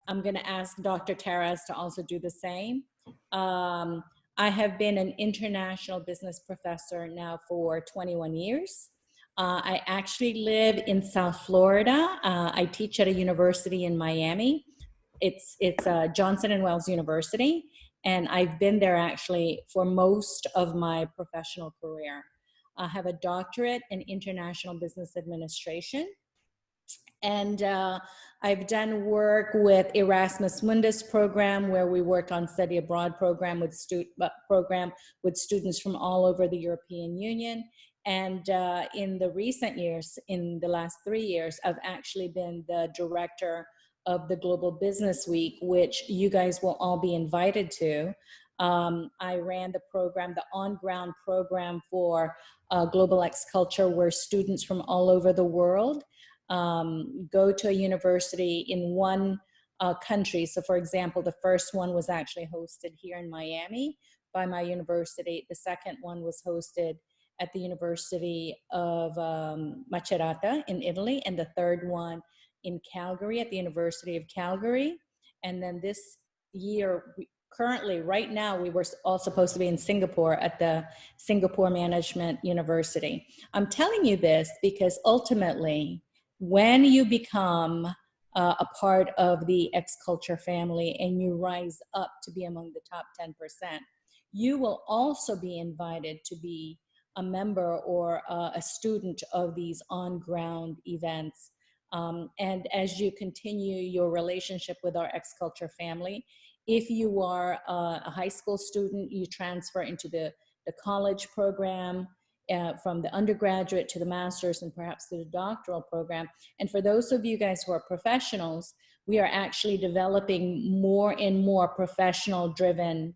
I'm going to ask Dr. Taras to also do the same. I have been an international business professor now for 21 years. I actually live in South Florida. I teach at a university in Miami. It's Johnson & Wales University, and I've been there actually for most of my professional career. I have a doctorate in international business administration, and I've done work with Erasmus Mundus program, where we work on study abroad program with students from all over the European Union. And in the recent years, in the last 3 years, I've actually been the director of the Global Business Week, which you guys will all be invited to. I ran the program, the on-ground program for Global X Culture, where students from all over the world go to a university in one country. So for example, the first one was actually hosted here in Miami by my university. The second one was hosted at the University of Macerata in Italy, and the third one in Calgary at the University of Calgary. And then this year, currently, right now, we were all supposed to be in Singapore at the Singapore Management University. I'm telling you this because ultimately, when you become a part of the X Culture family and you rise up to be among the top 10%, you will also be invited to be a member or a student of these on-ground events. And as you continue your relationship with our X Culture family, if you are a high school student, you transfer into the college program, from the undergraduate to the master's and perhaps to the doctoral program. And for those of you guys who are professionals, we are actually developing more and more professional driven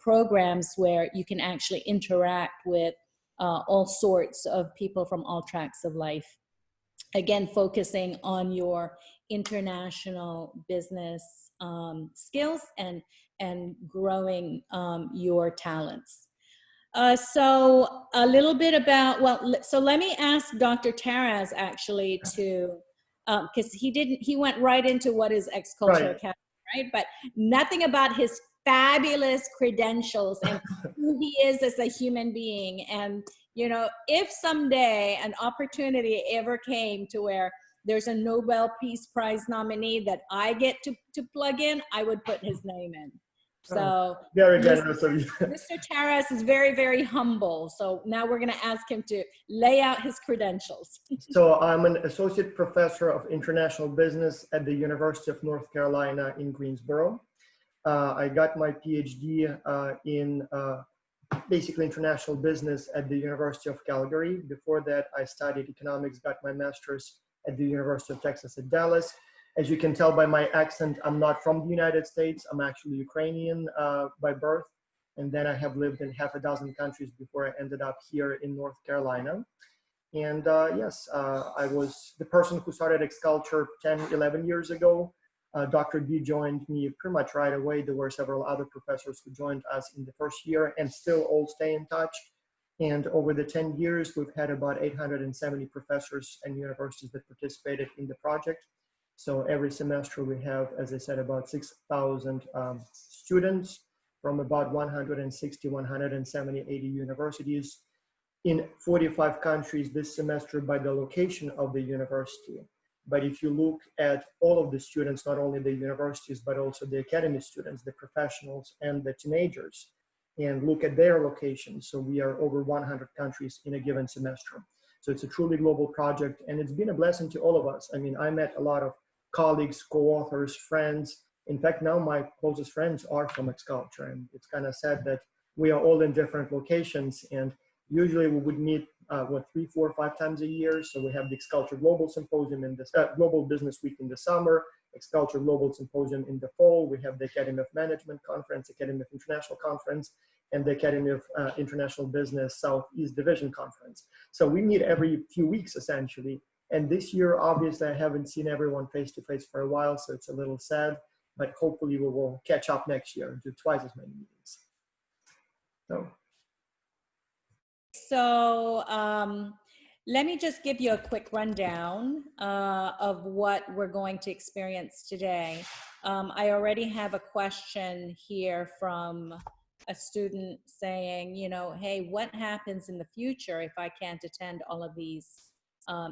programs where you can actually interact with all sorts of people from all tracks of life. Again, focusing on your international business skills and growing your talents. So a little bit about, so let me ask Dr. Taras actually to, because he went right into what is X Culture Academy, right? But nothing about his fabulous credentials and who he is as a human being. And, you know, if someday an opportunity ever came to where there's a Nobel Peace Prize nominee that I get to plug in, I would put his name in. So very generous of you. Mr. Taras is very, very humble. So now we're going to ask him to lay out his credentials. So I'm an associate professor of international business at the University of North Carolina in Greensboro. I got my PhD in basically international business at the University of Calgary. Before that, I studied economics, got my master's at the University of Texas at Dallas. As you can tell by my accent, I'm not from the United States. I'm actually Ukrainian by birth. And then I have lived in half a dozen countries before I ended up here in North Carolina. And yes, I was the person who started X Culture 10, 11 years ago. Dr. B joined me pretty much right away. There were several other professors who joined us in the first year and still all stay in touch. And over the 10 years, we've had about 870 professors and universities that participated in the project. So every semester we have, as I said, about 6,000 students from about 160, 170, 80 universities in 45 countries this semester by the location of the university. But if you look at all of the students, not only the universities, but also the academy students, the professionals and the teenagers, and look at their locations. So we are over 100 countries in a given semester. So it's a truly global project, and it's been a blessing to all of us. I mean, I met a lot of colleagues, co-authors, friends. In fact, now my closest friends are from X Culture, and it's kind of sad that we are all in different locations, and usually we would meet 3, 4, 5 times a year. So we have the X Culture Global Symposium in this Global Business Week in the summer, X Culture Global Symposium in the fall. We have the Academy of Management Conference, Academy of International Conference, and the Academy of International Business Southeast Division Conference. So we meet every few weeks essentially. And this year, obviously, I haven't seen everyone face to face for a while, so it's a little sad, but hopefully we will catch up next year and do twice as many meetings. So let me just give you a quick rundown of what we're going to experience today. I already have a question here from a student saying, you know, hey, what happens in the future if I can't attend all of these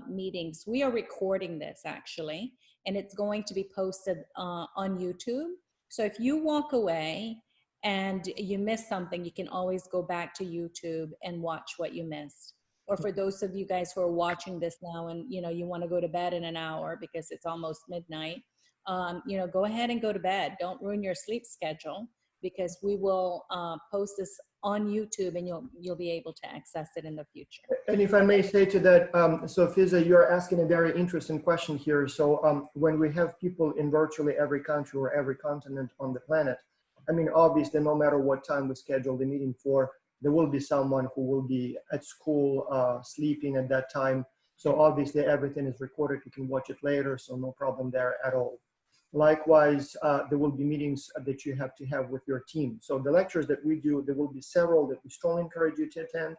meetings? We are recording this actually, and it's going to be posted on YouTube. So if you walk away and you miss something, you can always go back to YouTube and watch what you missed. Or for those of you guys who are watching this now and, you know, you want to go to bed in an hour because it's almost midnight, you know, go ahead and go to bed. Don't ruin your sleep schedule, because we will post this on YouTube and you'll be able to access it in the future. And if I may say to that, so Fiza, you're asking a very interesting question here. So when we have people in virtually every country or every continent on the planet, I mean, obviously, no matter what time we schedule the meeting for, there will be someone who will be at school sleeping at that time. So obviously, everything is recorded. You can watch it later, so no problem there at all. Likewise, there will be meetings that you have to have with your team. So the lectures that we do, there will be several that we strongly encourage you to attend.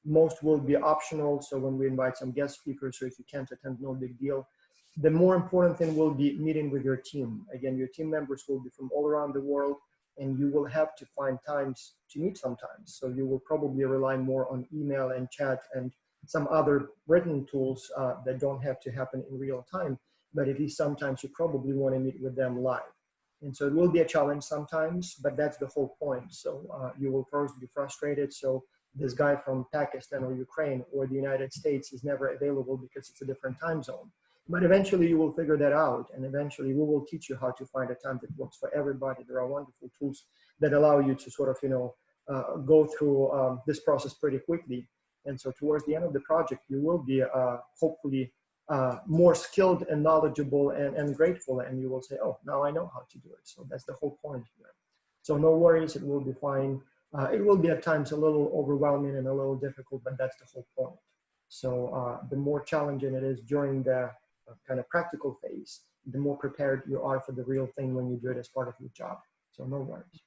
Most will be optional. So when we invite some guest speakers, so if you can't attend, no big deal. The more important thing will be meeting with your team. Again, your team members will be from all around the world, and you will have to find times to meet sometimes. So you will probably rely more on email and chat and some other written tools that don't have to happen in real time. But at least sometimes you probably want to meet with them live. And so it will be a challenge sometimes, but that's the whole point. So you will first be frustrated. So this guy from Pakistan or Ukraine or the United States is never available because it's a different time zone. But eventually you will figure that out. And eventually we will teach you how to find a time that works for everybody. There are wonderful tools that allow you to sort of, you know, go through this process pretty quickly. And so towards the end of the project, you will be hopefully more skilled and knowledgeable and grateful, and you will say, oh, now I know how to do it. So that's the whole point here. So no worries, it will be fine. It will be at times a little overwhelming and a little difficult, but that's the whole point. So the more challenging it is during the kind of practical phase, the more prepared you are for the real thing when you do it as part of your job. So no worries.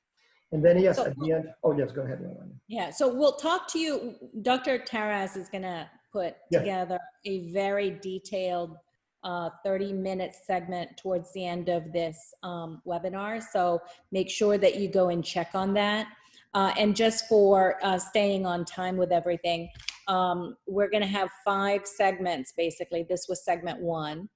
And then yes, at the end, oh yes, go ahead, Yolanda. Yeah, so we'll talk to you. Dr. Taras is gonna put together a very detailed 30-minute segment towards the end of this webinar. So make sure that you go and check on that. And just for staying on time with everything, we're gonna have 5 segments, basically. This was segment 1.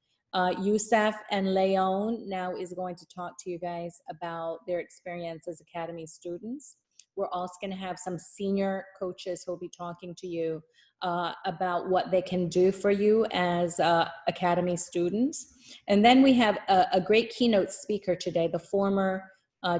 Youssef and Leon now is going to talk to you guys about their experience as Academy students. We're also going to have some senior coaches who will be talking to you about what they can do for you as Academy students. And then we have a great keynote speaker today, the former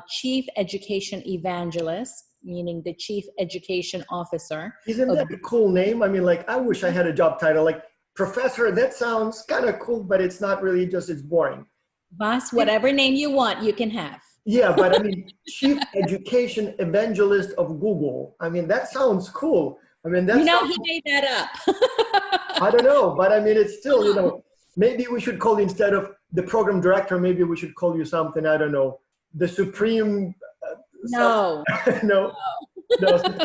Chief Education Evangelist, meaning the Chief Education Officer. Isn't that a cool name? I mean, like, I wish I had a job title like Professor. That sounds kind of cool, but it's not really, just, it's boring. Boss, whatever name you want, you can have. Yeah, but I mean, Chief Education Evangelist of Google. I mean, that sounds cool. I mean, that's, you know, he made that up. I don't know, but I mean, it's still, you know, maybe we should call, instead of the program director, maybe we should call you something, I don't know, the Supreme. No. No.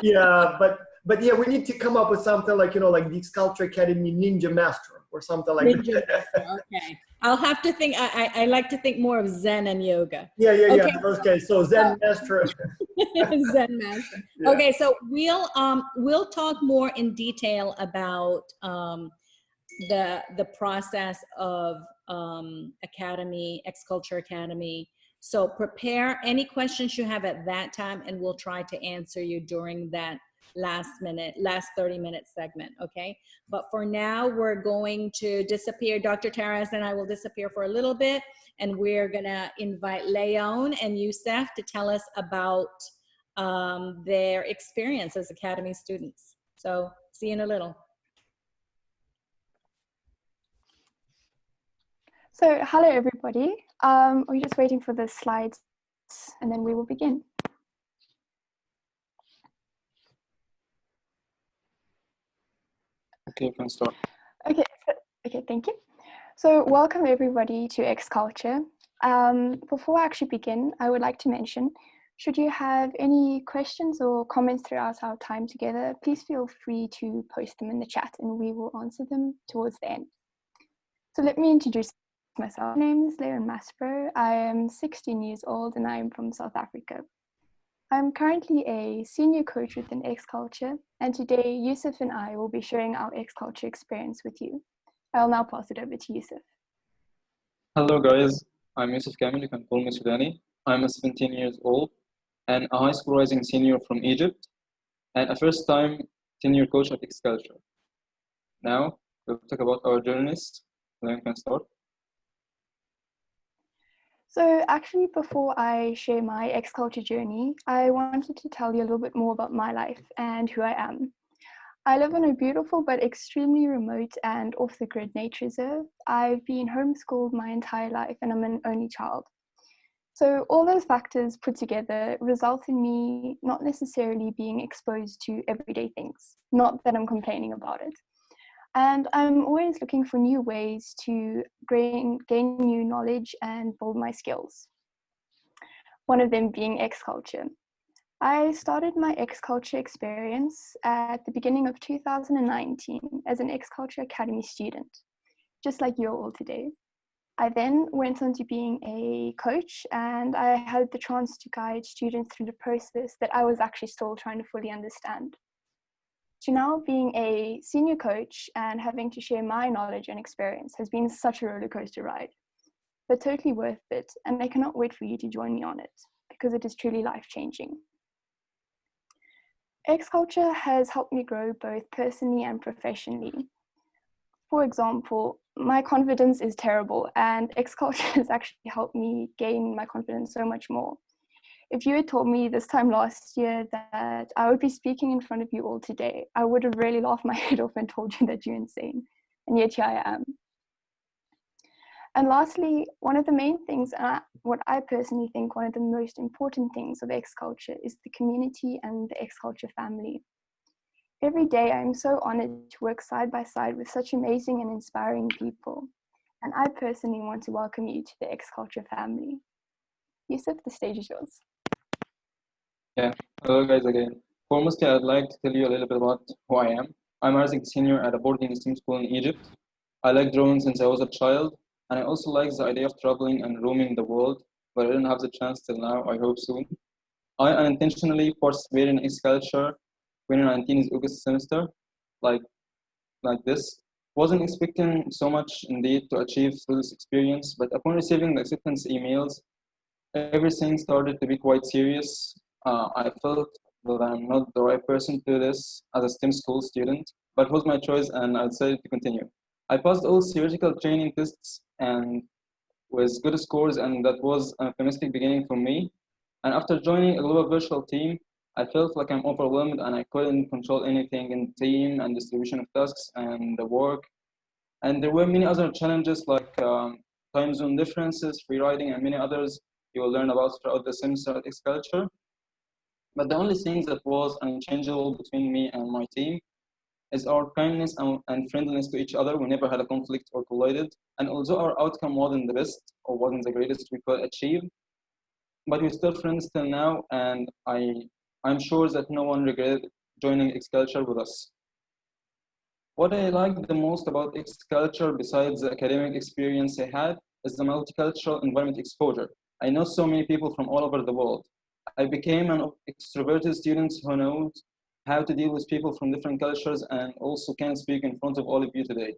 Yeah, but yeah, we need to come up with something like, you know, like the Sculpture Academy Ninja Master or something like Ninja that. Master, okay. I'll have to think, I like to think more of Zen and yoga. Yeah. Okay, so Zen Master. Zen Master. Yeah. Okay, so we'll talk more in detail about the process of Academy, X-Culture Academy. So prepare any questions you have at that time, and we'll try to answer you during that last 30-minute segment, okay? But for now, we're going to disappear. Dr. Taras and I will disappear for a little bit, and we're gonna invite Leon and Youssef to tell us about their experience as Academy students. So see you in a little. So hello, everybody. We're just waiting for the slides, and then we will begin. Okay, you can start. Okay, thank you. So welcome everybody to X-Culture. Before I actually begin, I would like to mention, should you have any questions or comments throughout our time together, please feel free to post them in the chat and we will answer them towards the end. So let me introduce myself. My name is Leon Maspro. I am 16 years old and I am from South Africa. I'm currently a senior coach within X Culture, and today Yusuf and I will be sharing our X Culture experience with you. I'll now pass it over to Yusuf. Hello guys, I'm Yusuf Kamil, you can call me Sudani. I'm a 17 years old and a high school rising senior from Egypt and a first time senior coach at X Culture. Now we'll talk about our journeys. Then we can start. So actually, before I share my X Culture journey, I wanted to tell you a little bit more about my life and who I am. I live in a beautiful but extremely remote and off-the-grid nature reserve. I've been homeschooled my entire life and I'm an only child. So all those factors put together result in me not necessarily being exposed to everyday things. Not that I'm complaining about it. And I'm always looking for new ways to gain new knowledge and build my skills. One of them being X Culture. I started my X Culture experience at the beginning of 2019 as an X Culture Academy student, just like you're all today. I then went on to being a coach, and I had the chance to guide students through the process that I was actually still trying to fully understand. To now being a senior coach and having to share my knowledge and experience has been such a roller coaster ride, but totally worth it. And I cannot wait for you to join me on it because it is truly life-changing. X Culture has helped me grow both personally and professionally. For example, my confidence is terrible, and X Culture has actually helped me gain my confidence so much more. If you had told me this time last year that I would be speaking in front of you all today, I would have really laughed my head off and told you that you're insane. And yet here I am. And lastly, one of the main things, what I personally think one of the most important things of X Culture is the community and the X Culture family. Every day I'm so honored to work side by side with such amazing and inspiring people. And I personally want to welcome you to the X Culture family. Yusuf, the stage is yours. Yeah, hello guys again. Foremost, I'd like to tell you a little bit about who I am. I'm a rising senior at a boarding STEM school in Egypt. I like drawing since I was a child, and I also like the idea of traveling and roaming the world, but I didn't have the chance till now, I hope soon. I unintentionally participated in X Culture 2019's August semester, like this. Wasn't expecting so much indeed to achieve through this experience, but upon receiving the acceptance emails, everything started to be quite serious. I felt that I'm not the right person to do this as a STEM school student, but it was my choice and I decided to continue. I passed all theoretical training tests and with good scores, and that was an optimistic beginning for me. And after joining a global virtual team, I felt like I'm overwhelmed and I couldn't control anything in the team and distribution of tasks and the work. And there were many other challenges like time zone differences, free riding, and many others you will learn about throughout the semester at X Culture. But the only thing that was unchangeable between me and my team is our kindness and friendliness to each other. We never had a conflict or collided. And although our outcome wasn't the best or wasn't the greatest we could achieve, but we're still friends till now, and I'm sure that no one regretted joining X Culture with us. What I like the most about X Culture, besides the academic experience I had, is the multicultural environment exposure. I know so many people from all over the world. I became an extroverted student who knows how to deal with people from different cultures and also can speak in front of all of you today.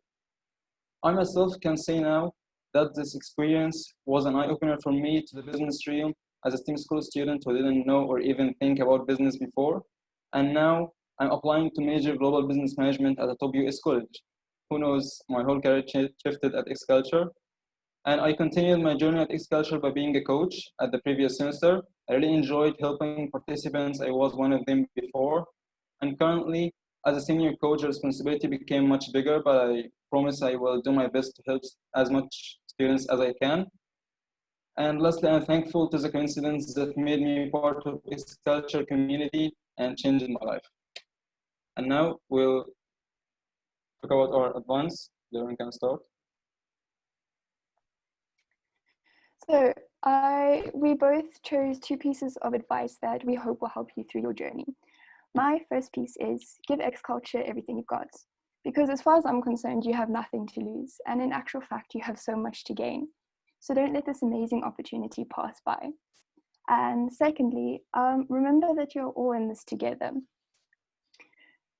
I myself can say now that this experience was an eye-opener for me to the business realm as a STEM school student who didn't know or even think about business before. And now I'm applying to major global business management at a top US college. Who knows, my whole career shifted at X Culture. And I continued my journey at X Culture by being a coach at the previous semester. I really enjoyed helping participants. I was one of them before. And currently, as a senior coach, the responsibility became much bigger, but I promise I will do my best to help as much students as I can. And lastly, I'm thankful to the coincidence that made me part of X Culture community and changed my life. And now we'll talk about our advance. Lauren can start. So we both chose two pieces of advice that we hope will help you through your journey. My first piece is give X Culture everything you've got. Because as far as I'm concerned, you have nothing to lose. And in actual fact, you have so much to gain. So don't let this amazing opportunity pass by. And secondly, remember that you're all in this together.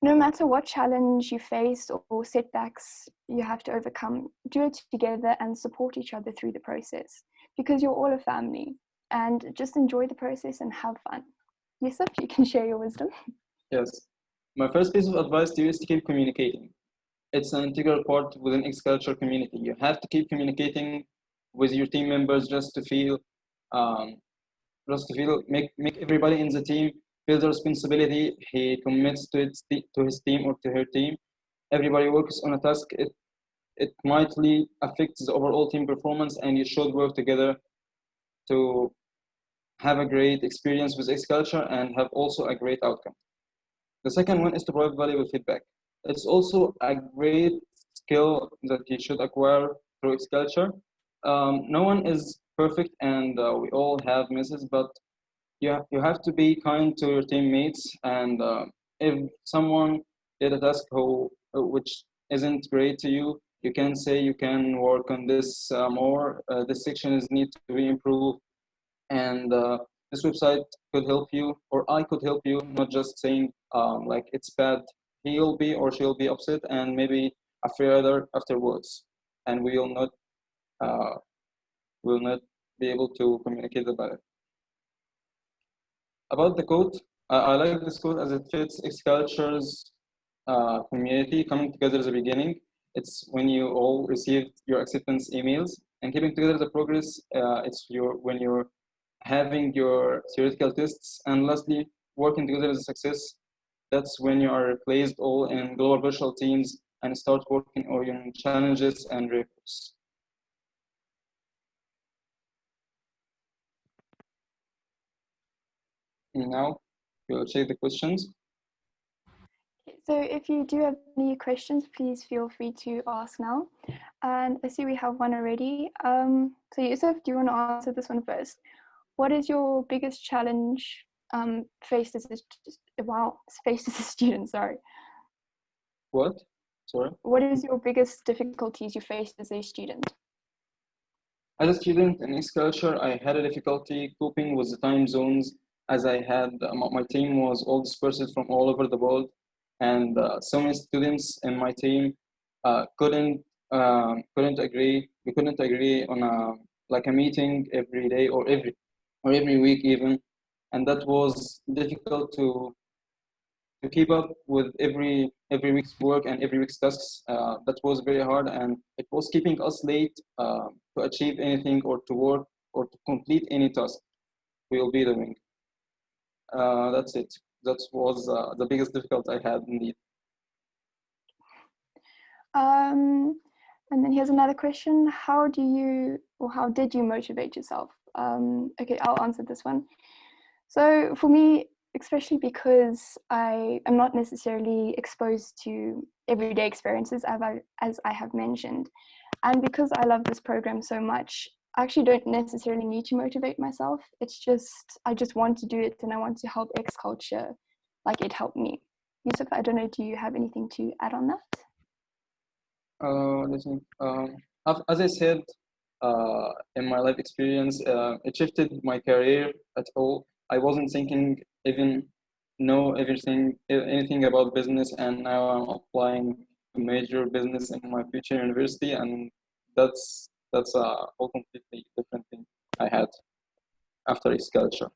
No matter what challenge you face or setbacks you have to overcome, do it together and support each other through the process, because you're all a family. And just enjoy the process and have fun. Yusuf, you can share your wisdom. Yes. My first piece of advice to you is to keep communicating. It's an integral part within X Culture community. You have to keep communicating with your team members just to feel, make everybody in the team feel the responsibility. He commits to his team or to her team. Everybody works on a task. It mightly affects the overall team performance, and you should work together to have a great experience with X Culture and have also a great outcome. The second one is to provide valuable feedback. It's also a great skill that you should acquire through X Culture. No one is perfect, and we all have misses, but you have to be kind to your teammates. And if someone did a task which isn't great to you, you can say you can work on this more. This section is need to be improved, and this website could help you, or I could help you, not just saying like it's bad. He'll be or she'll be upset and maybe afraid afterwards, and uh, we will not be able to communicate about it. About the quote, I like this quote as it fits X Culture's community coming together at the beginning. It's when you all received your acceptance emails and keeping together the progress. It's when you're having your theoretical tests, and lastly, working together as a success. That's when you are placed all in global virtual teams and start working on challenges and reports. And now, we'll check the questions. So if you do have any questions, please feel free to ask now. And I see we have one already. So Yusuf, do you want to answer this one first? What is your biggest challenge faced as a student? Sorry. What? Sorry? What is your biggest difficulties you faced as a student? As a student in X Culture, I had a difficulty coping with the time zones, as I had my team was all dispersed from all over the world, and so many students in my team couldn't agree. We couldn't agree on a meeting every day or every week even, and that was difficult to keep up with every week's work and every week's tasks. That was very hard, and it was keeping us late to achieve anything or to work or to complete any task we will be doing. That's it. That was the biggest difficulty I had indeed. And then here's another question. How did you motivate yourself? Okay, I'll answer this one. So for me, especially because I am not necessarily exposed to everyday experiences as I have mentioned, and because I love this program so much, I actually don't necessarily need to motivate myself. It's just, I just want to do it, and I want to help X Culture like it helped me. Yusuf, I don't know, do you have anything to add on that? Listen, as I said, in my life experience, it shifted my career at all. I wasn't thinking even know anything about business, and now I'm applying to major business in my future university, and that's a whole completely different thing I had after X Culture.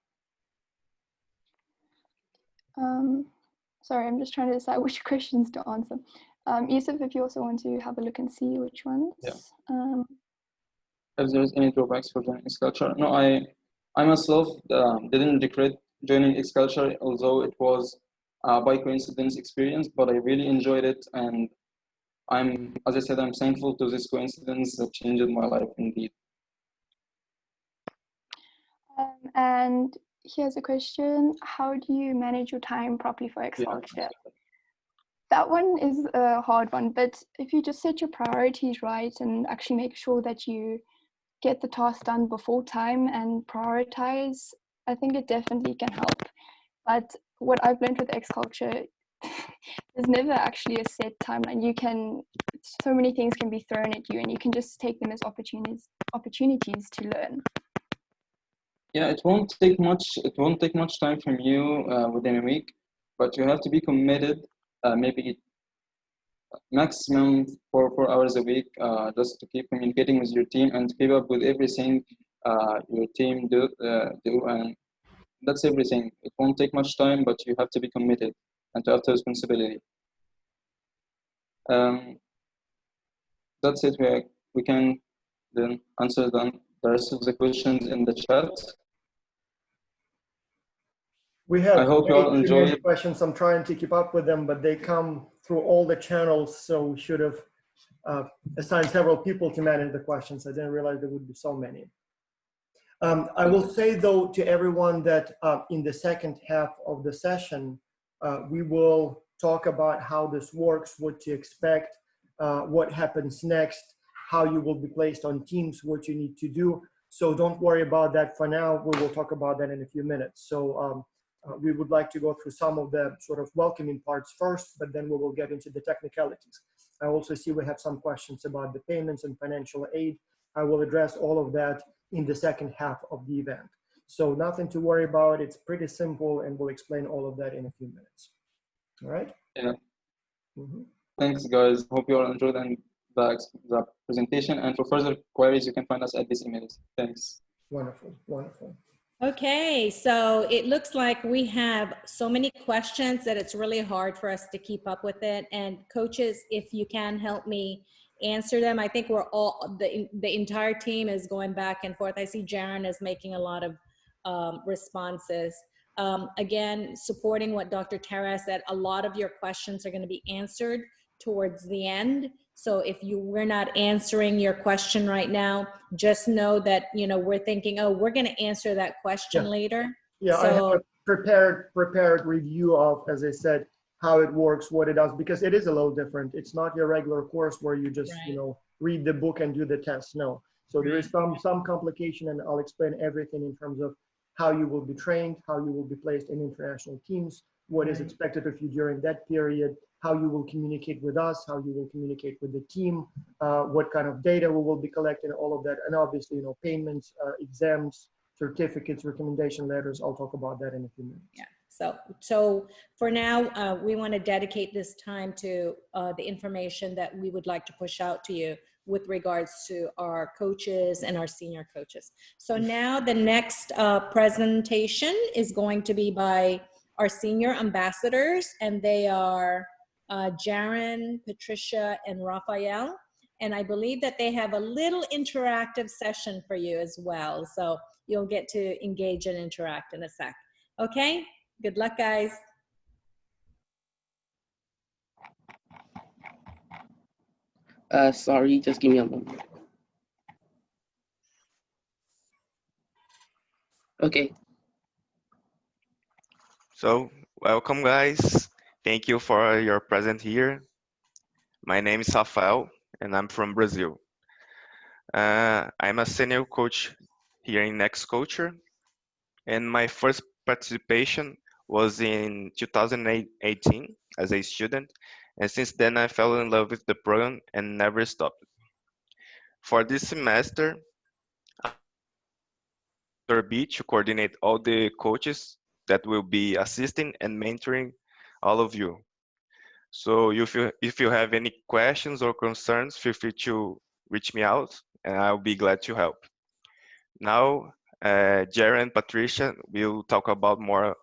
Sorry, I'm just trying to decide which questions to answer. Yusuf, if you also want to have a look and see which ones. Yeah. If there's any drawbacks for joining X Culture, no, I myself didn't regret joining X Culture, although it was by coincidence experience, but I really enjoyed it, and as I said, I'm thankful to this coincidence that changed my life indeed. And here's a question: how do you manage your time properly for X Culture? Yeah. That one is a hard one, but if you just set your priorities right and actually make sure that you get the task done before time and prioritize, I think it definitely can help. But what I've learned with X Culture, there's never actually a set timeline. So many things can be thrown at you, and you can just take them as opportunities to learn. Yeah, it won't take much. It won't take much time from you within a week, but you have to be committed. Maybe maximum 4 hours a week, just to keep communicating with your team and keep up with everything your team do, and that's everything. It won't take much time, but you have to be committed and to have the responsibility. That's it. We can then answer the rest of the questions in the chat. We have I hope you way all too many enjoyed. questions. I'm trying to keep up with them, but they come through all the channels, so we should have assigned several people to manage the questions. I didn't realize there would be so many. I will say, though, to everyone that in the second half of the session, we will talk about how this works, what to expect, what happens next, how you will be placed on teams, what you need to do. So don't worry about that for now. We will talk about that in a few minutes. So we would like to go through some of the sort of welcoming parts first, but then we will get into the technicalities. I also see we have some questions about the payments and financial aid. I will address all of that in the second half of the event. So nothing to worry about. It's pretty simple, and we'll explain all of that in a few minutes. All right? Yeah. Mm-hmm. Thanks, guys. Hope you all enjoyed the presentation. And for further queries, you can find us at these emails. Thanks. Wonderful, wonderful. Okay, so it looks like we have so many questions that it's really hard for us to keep up with it. And coaches, if you can help me answer them. I think we're all, the entire team is going back and forth. I see Jaren is making a lot of responses. Again, supporting what Dr. Tara said, a lot of your questions are going to be answered towards the end. So if we're not answering your question right now, just know that, we're thinking, oh, we're going to answer that question later. Yeah, so, I have a prepared review of, as I said, how it works, what it does, because it is a little different. It's not your regular course where you just, read the book and do the test. No. So there is some complication, and I'll explain everything in terms of how you will be trained, how you will be placed in international teams, what is expected of you during that period, how you will communicate with us, how you will communicate with the team, what kind of data we will be collecting, all of that. And obviously, payments, exams, certificates, recommendation letters. I'll talk about that in a few minutes. Yeah. So for now, we want to dedicate this time to the information that we would like to push out to you with regards to our coaches and our senior coaches. So now the next presentation is going to be by our senior ambassadors, and they are Jaren, Patricia, and Raphael. And I believe that they have a little interactive session for you as well. So you'll get to engage and interact in a sec. Okay? Good luck, guys. Sorry, just give me a moment. Okay. So, welcome guys. Thank you for your presence here. My name is Rafael and I'm from Brazil. I'm a senior coach here in Next Culture, and my first participation was in 2018 as a student, and since then I fell in love with the program and never stopped. For this semester, I'll be to coordinate all the coaches that will be assisting and mentoring all of you. So if you have any questions or concerns, feel free to reach me out and I'll be glad to help. Now, Jerry and Patricia will talk more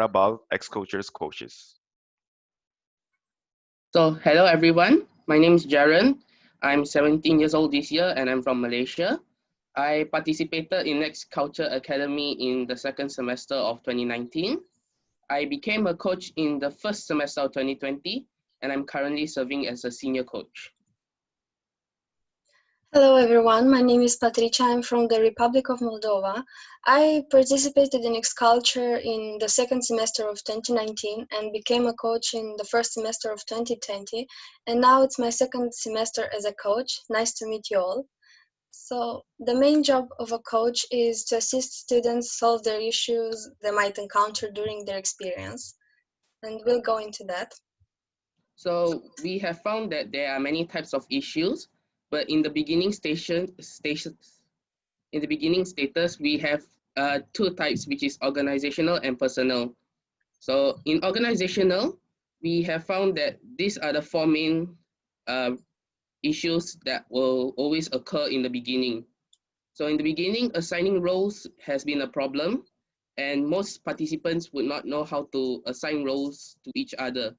about X-Culture's coaches. So hello everyone, my name is Jaren. I'm 17 years old this year and I'm from Malaysia. I participated in Next Culture Academy in the second semester of 2019. I became a coach in the first semester of 2020, and I'm currently serving as a senior coach. Hello everyone, my name is Patricia. I'm from the Republic of Moldova. I participated in X-Culture in the second semester of 2019 and became a coach in the first semester of 2020. And now it's my second semester as a coach. Nice to meet you all. So the main job of a coach is to assist students solve their issues they might encounter during their experience. and we'll go into that. So we have found that there are many types of issues, but in the beginning status, we have two types, which is organizational and personal. So in organizational, we have found that these are the four main issues that will always occur in the beginning. So in the beginning, assigning roles has been a problem, and most participants would not know how to assign roles to each other.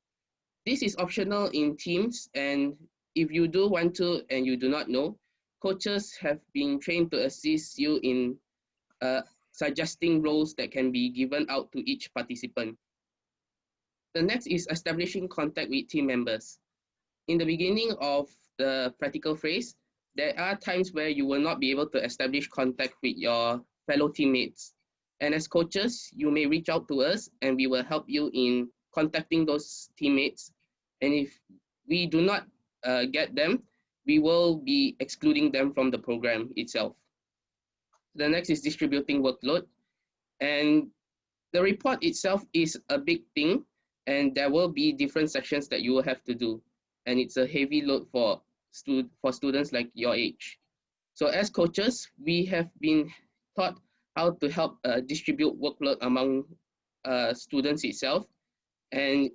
This is optional in teams, and if you do want to and you do not know, coaches have been trained to assist you in suggesting roles that can be given out to each participant. The next is establishing contact with team members. In the beginning of the practical phase, there are times where you will not be able to establish contact with your fellow teammates. And as coaches, you may reach out to us and we will help you in contacting those teammates. And if we do not get them, we will be excluding them from the program itself. The next is distributing workload. And the report itself is a big thing, and there will be different sections that you will have to do. And it's a heavy load for students like your age. So as coaches, we have been taught how to help distribute workload among students itself. And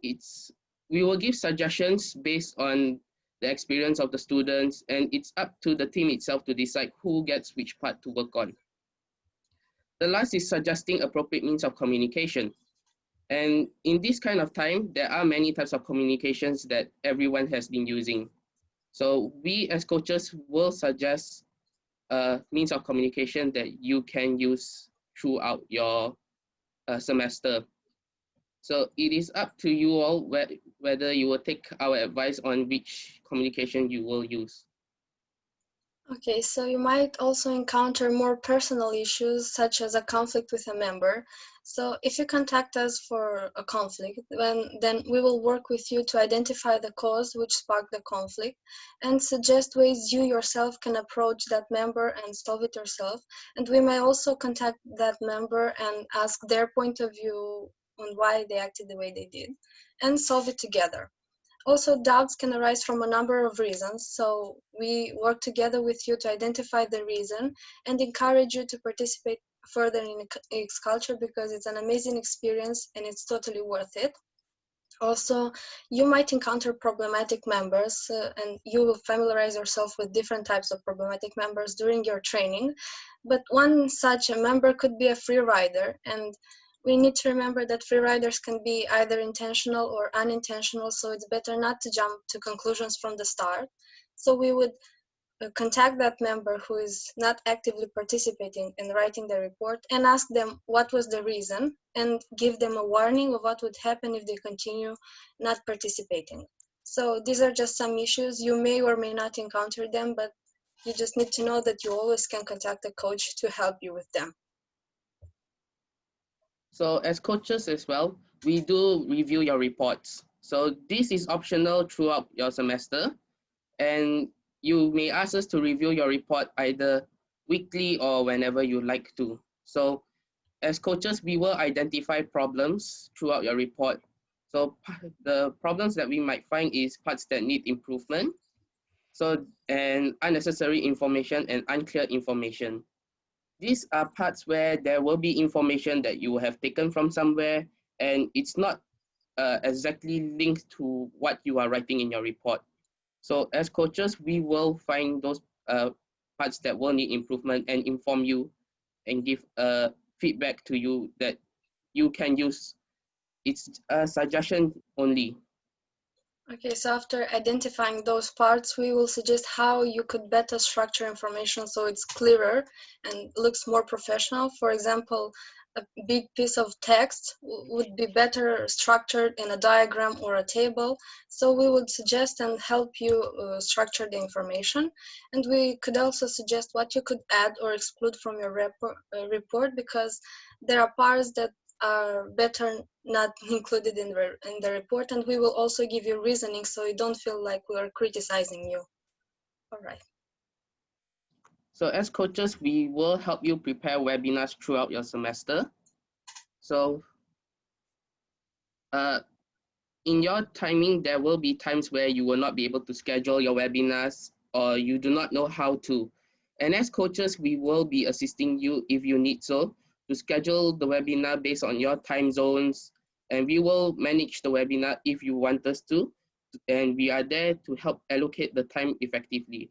we will give suggestions based on the experience of the students, and it's up to the team itself to decide who gets which part to work on. The last is suggesting appropriate means of communication. And in this kind of time, there are many types of communications that everyone has been using. So we as coaches will suggest means of communication that you can use throughout your semester. So it is up to you all whether you will take our advice on which communication you will use. Okay, so you might also encounter more personal issues, such as a conflict with a member. So if you contact us for a conflict, then we will work with you to identify the cause which sparked the conflict and suggest ways you yourself can approach that member and solve it yourself. And we may also contact that member and ask their point of view on why they acted the way they did and solve it together. Also, doubts can arise from a number of reasons, so we work together with you to identify the reason and encourage you to participate further in X culture because it's an amazing experience and it's totally worth it. Also, you might encounter problematic members and you will familiarize yourself with different types of problematic members during your training, but one such a member could be a free rider, and we need to remember that free riders can be either intentional or unintentional, so it's better not to jump to conclusions from the start. So we would contact that member who is not actively participating in writing the report and ask them what was the reason and give them a warning of what would happen if they continue not participating. So these are just some issues. You may or may not encounter them, but you just need to know that you always can contact a coach to help you with them. So as coaches as well, we do review your reports. So this is optional throughout your semester, and you may ask us to review your report either weekly or whenever you like to. So as coaches, we will identify problems throughout your report. So the problems that we might find is parts that need improvement. So, and unnecessary information and unclear information. These are parts where there will be information that you have taken from somewhere and it's not exactly linked to what you are writing in your report. So as coaches, we will find those parts that will need improvement and inform you and give feedback to you that you can use. It's a suggestion only. Okay, so after identifying those parts, we will suggest how you could better structure information so it's clearer and looks more professional. For example, a big piece of text would be better structured in a diagram or a table. So we would suggest and help you structure the information. And we could also suggest what you could add or exclude from your report because there are parts that are better not included in the report, and we will also give you reasoning so you don't feel like we are criticizing you. All right. So as coaches, we will help you prepare webinars throughout your semester. So in your timing, there will be times where you will not be able to schedule your webinars or you do not know how to. And as coaches, we will be assisting you if you need so to schedule the webinar based on your time zones. And we will manage the webinar if you want us to. And we are there to help allocate the time effectively.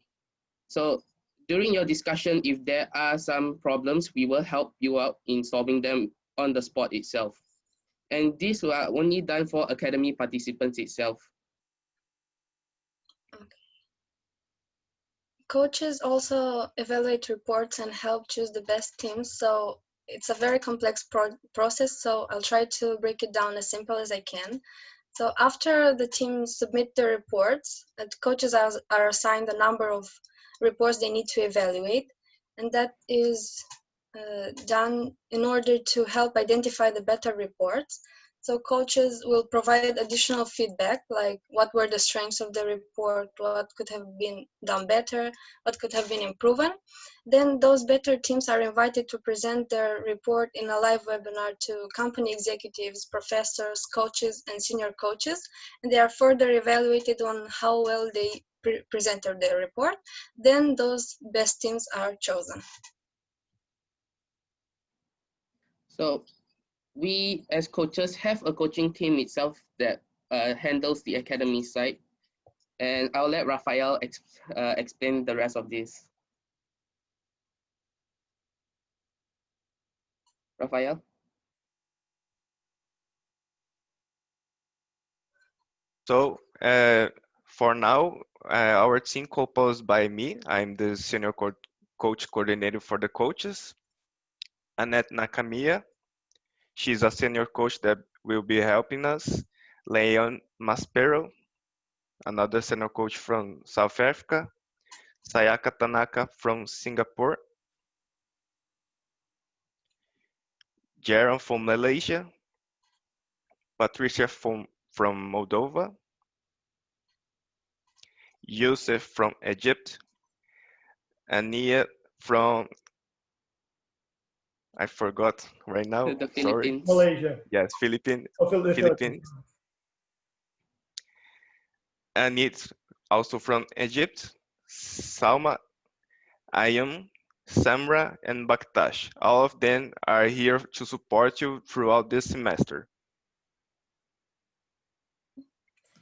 So during your discussion, if there are some problems, we will help you out in solving them on the spot itself. And these were only done for academy participants itself. Coaches also evaluate reports and help choose the best teams. So it's a very complex process. So I'll try to break it down as simple as I can. So after the teams submit their reports, the coaches are assigned the number of reports they need to evaluate. And that is done in order to help identify the better reports. So coaches will provide additional feedback, like what were the strengths of the report, what could have been done better, what could have been improved. Then those better teams are invited to present their report in a live webinar to company executives, professors, coaches, and senior coaches. And they are further evaluated on how well they presented their report. Then those best teams are chosen. So we as coaches have a coaching team itself that handles the academy side. And I'll let Raphael explain the rest of this. Raphael? So for now, our team composed by me. I'm the senior coach coordinator for the coaches. Annette Nakamiya, she's a senior coach that will be helping us. Leon Maspero, another senior coach from South Africa. Sayaka Tanaka from Singapore. Jaron from Malaysia. Patricia from Moldova. Yusuf from Egypt. Ania from, I forgot right now, The sorry. Philippines. Malaysia. Yes, Philippines. Oh, Philippines. And it's also from Egypt. Salma, Ayam, Samra, and Baktash. All of them are here to support you throughout this semester.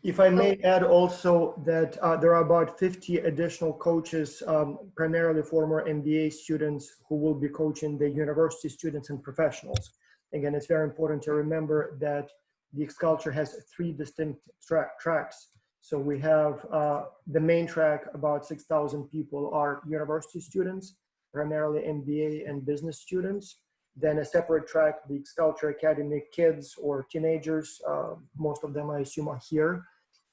If I may add also that there are about 50 additional coaches, primarily former MBA students who will be coaching the university students and professionals. Again, it's very important to remember that the X-Culture has 3 distinct tracks. So we have the main track, about 6,000 people are university students, primarily MBA and business students. Then a separate track, the X-Culture Academy kids or teenagers, most of them I assume are here.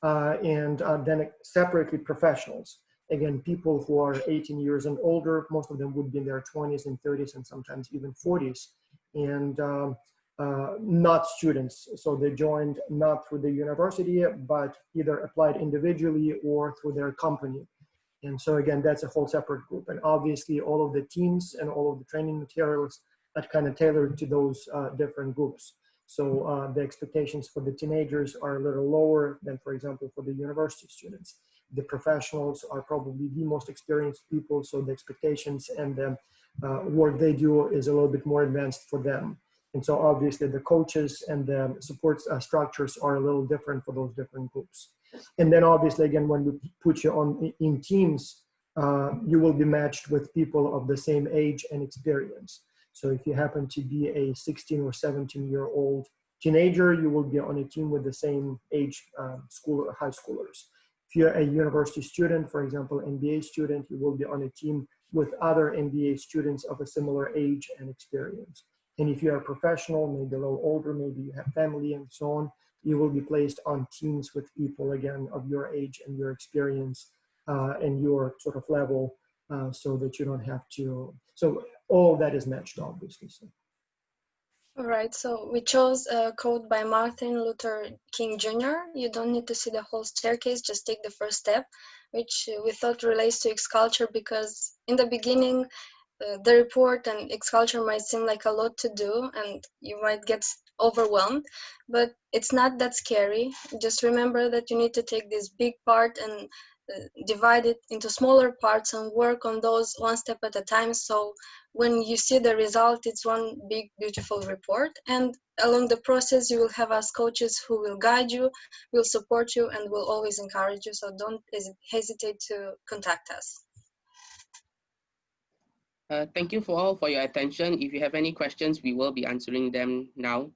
And then separately professionals. Again, people who are 18 years and older, most of them would be in their 20s and 30s and sometimes even 40s. And not students. So they joined not through the university, but either applied individually or through their company. And so again, that's a whole separate group. And obviously all of the teams and all of the training materials are kind of tailored to those different groups. So the expectations for the teenagers are a little lower than, for example, for the university students. The professionals are probably the most experienced people, so the expectations and the work they do is a little bit more advanced for them. And so obviously the coaches and the support structures are a little different for those different groups. And then obviously, again, when we put you on in teams, you will be matched with people of the same age and experience. So if you happen to be a 16 or 17-year-old teenager, you will be on a team with the same age high schoolers. If you're a university student, for example, MBA student, you will be on a team with other MBA students of a similar age and experience. And if you're a professional, maybe a little older, maybe you have family and so on, you will be placed on teams with people, again, of your age and your experience and your sort of level so that you don't have to, so all that is matched, obviously. So. All right, so we chose a quote by Martin Luther King Jr. You don't need to see the whole staircase, just take the first step, which we thought relates to X-Culture because in the beginning, the report and X culture might seem like a lot to do and you might get overwhelmed, but it's not that scary. Just remember that you need to take this big part and divide it into smaller parts and work on those one step at a time. So when you see the result, it's one big, beautiful report. And along the process, you will have us coaches who will guide you, will support you, and will always encourage you. So don't hesitate to contact us. Thank you for your attention. If you have any questions, we will be answering them now.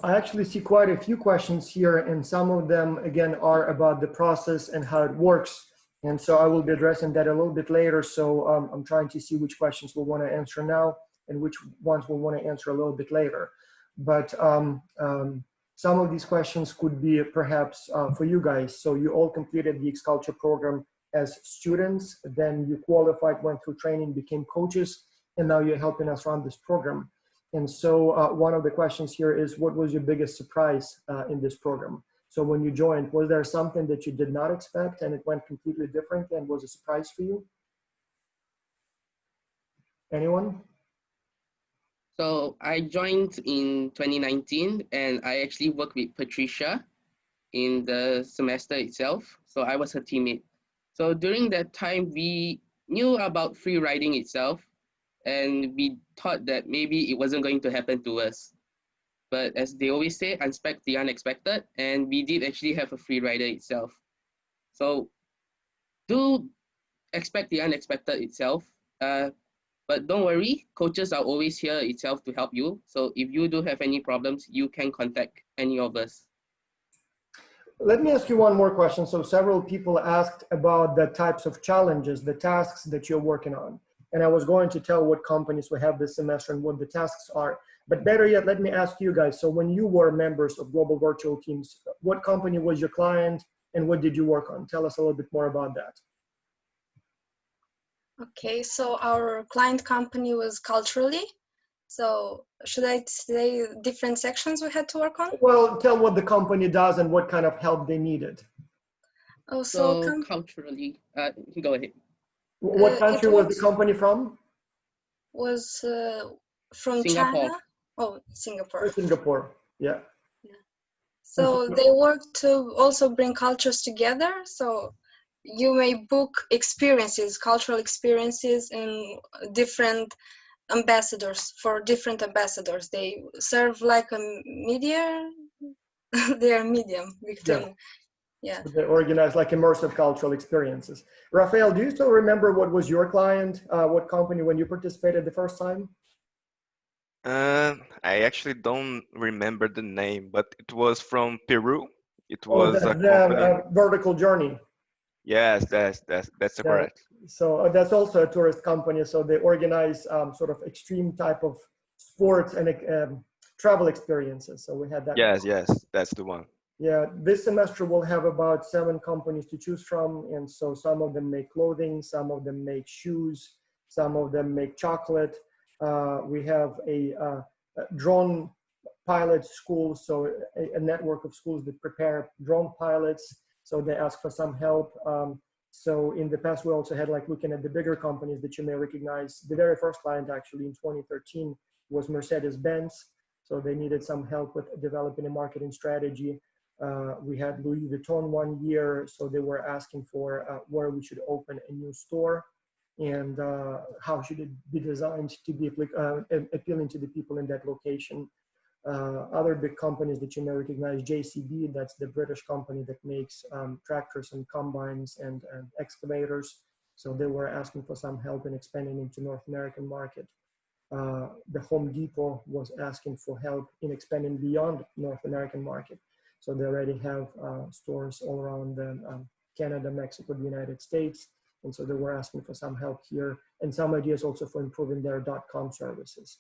I actually see quite a few questions here, and some of them, again, are about the process and how it works. And so I will be addressing that a little bit later. So I'm trying to see which questions we'll want to answer now and which ones we'll want to answer a little bit later. But some of these questions could be perhaps for you guys. So you all completed the X-Culture program as students, then you qualified, went through training, became coaches, and now you're helping us run this program. And so one of the questions here is, what was your biggest surprise in this program? So when you joined, was there something that you did not expect and it went completely different and was a surprise for you? Anyone? So I joined in 2019 and I actually worked with Patricia in the semester itself. So I was her teammate. So during that time, we knew about free riding itself, and we thought that maybe it wasn't going to happen to us. But as they always say, expect the unexpected, and we did actually have a free rider itself. So do expect the unexpected itself, but don't worry, coaches are always here itself to help you. So if you do have any problems, you can contact any of us. Let me ask you one more question. So several people asked about the types of challenges, the tasks that you're working on. And I was going to tell what companies we have this semester and what the tasks are. But better yet, let me ask you guys. So when you were members of Global Virtual Teams, what company was your client and what did you work on? Tell us a little bit more about that. Okay, so our client company was Culturally. So should I say different sections we had to work on? Well, tell what the company does and what kind of help they needed. Oh, so Culturally, go ahead. What country was the company from? Was from Singapore. China. Oh, Singapore. Singapore, yeah. So they work to also bring cultures together. So you may book experiences, cultural experiences, and different ambassadors for different ambassadors. They serve like a media. They are medium between. Yeah. So they organize like immersive cultural experiences. Rafael, do you still remember what was your client, what company when you participated the first time? I actually don't remember the name, but it was from Peru. It Oh, was that's a company. Vertical Journey. Yes, that's correct. So that's also a tourist company. So they organize sort of extreme type of sports and travel experiences. So we had that. Yes, that's the one. Yeah, this semester we'll have about 7 companies to choose from. And so some of them make clothing, some of them make shoes, some of them make chocolate. We have a drone pilot school, so a network of schools that prepare drone pilots. So they ask for some help. So in the past, we also had like looking at the bigger companies that you may recognize. The very first client actually in 2013 was Mercedes-Benz. So they needed some help with developing a marketing strategy. We had Louis Vuitton one year. So they were asking for where we should open a new store and how should it be designed to be appealing to the people in that location. Other big companies that you may recognize, JCB, that's the British company that makes tractors and combines and excavators. So they were asking for some help in expanding into North American market. The Home Depot was asking for help in expanding beyond North American market. So they already have stores all around Canada, Mexico, the United States. And so they were asking for some help here and some ideas also for improving their .com services.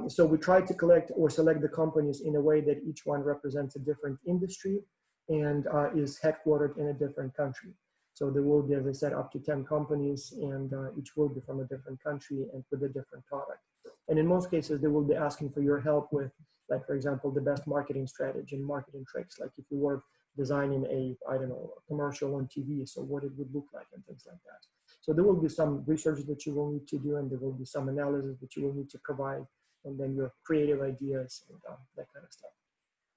So we try to collect or select the companies in a way that each one represents a different industry and is headquartered in a different country. So there will be, as I said, up to 10 companies and each will be from a different country and with a different product. And in most cases, they will be asking for your help with, like, for example, the best marketing strategy and marketing tricks. Like if you were designing a, I don't know, a commercial on TV, so what it would look like and things like that. So there will be some research that you will need to do, and there will be some analysis that you will need to provide, and then your creative ideas and that kind of stuff.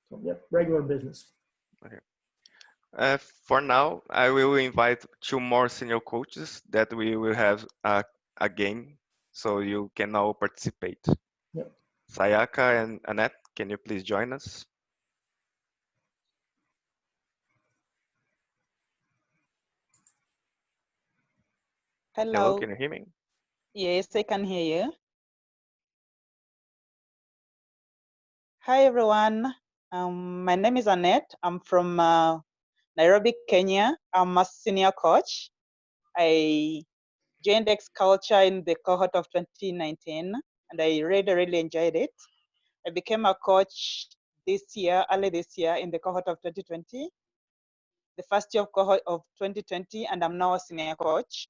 So yeah, regular business. Okay. For now, I will invite 2 more senior coaches that we will have a game, so you can all participate. Yep. Sayaka and Annette, can you please join us? Hello, Hello. can you hear me? Yes, I can hear you. Hi, everyone. My name is Annette. I'm from Nairobi, Kenya. I'm a senior coach. I joined X Culture in the cohort of 2019, and I really enjoyed it. I became a coach early this year in the cohort of 2020, the first year of cohort of 2020, and I'm now a senior coach.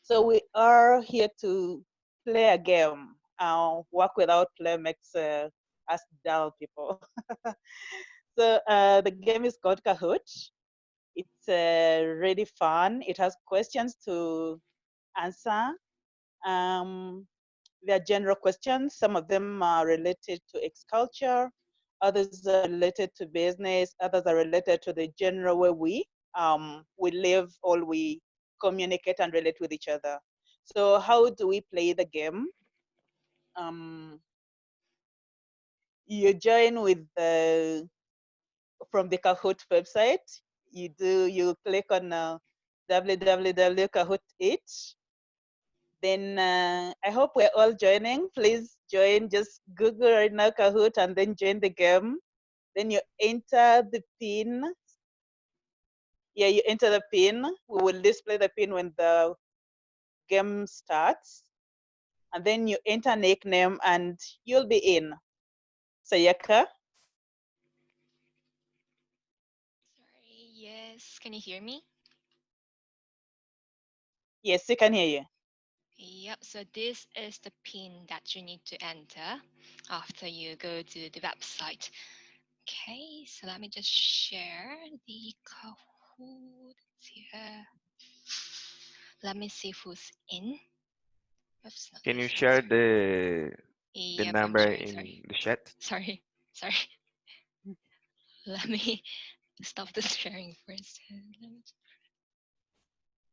So we are here to play a game. Work without play makes us dull people. So the game is called Kahoot. It's really fun. It has questions to answer. They are general questions. Some of them are related to X culture. Others are related to business. Others are related to the general way we live, or we communicate and relate with each other. So how do we play the game? You join with from the Kahoot website. You click on www.kahoot.it. Then I hope we're all joining. Please join. Just Google right now Kahoot and then join the game. Then you enter the pin. Yeah, you enter the pin. We will display the pin when the game starts. And then you enter nickname and you'll be in. Sayaka? Sorry, yes. Can you hear me? Yes, we can hear you. Yep, so this is the pin that you need to enter after you go to the website. Okay, so let me just share the Kahoot here. Let me see who's in. Oops, not Can you this, share sorry. the Yep, I'm number sharing, in sorry. the chat? Sorry. Let me stop the sharing first.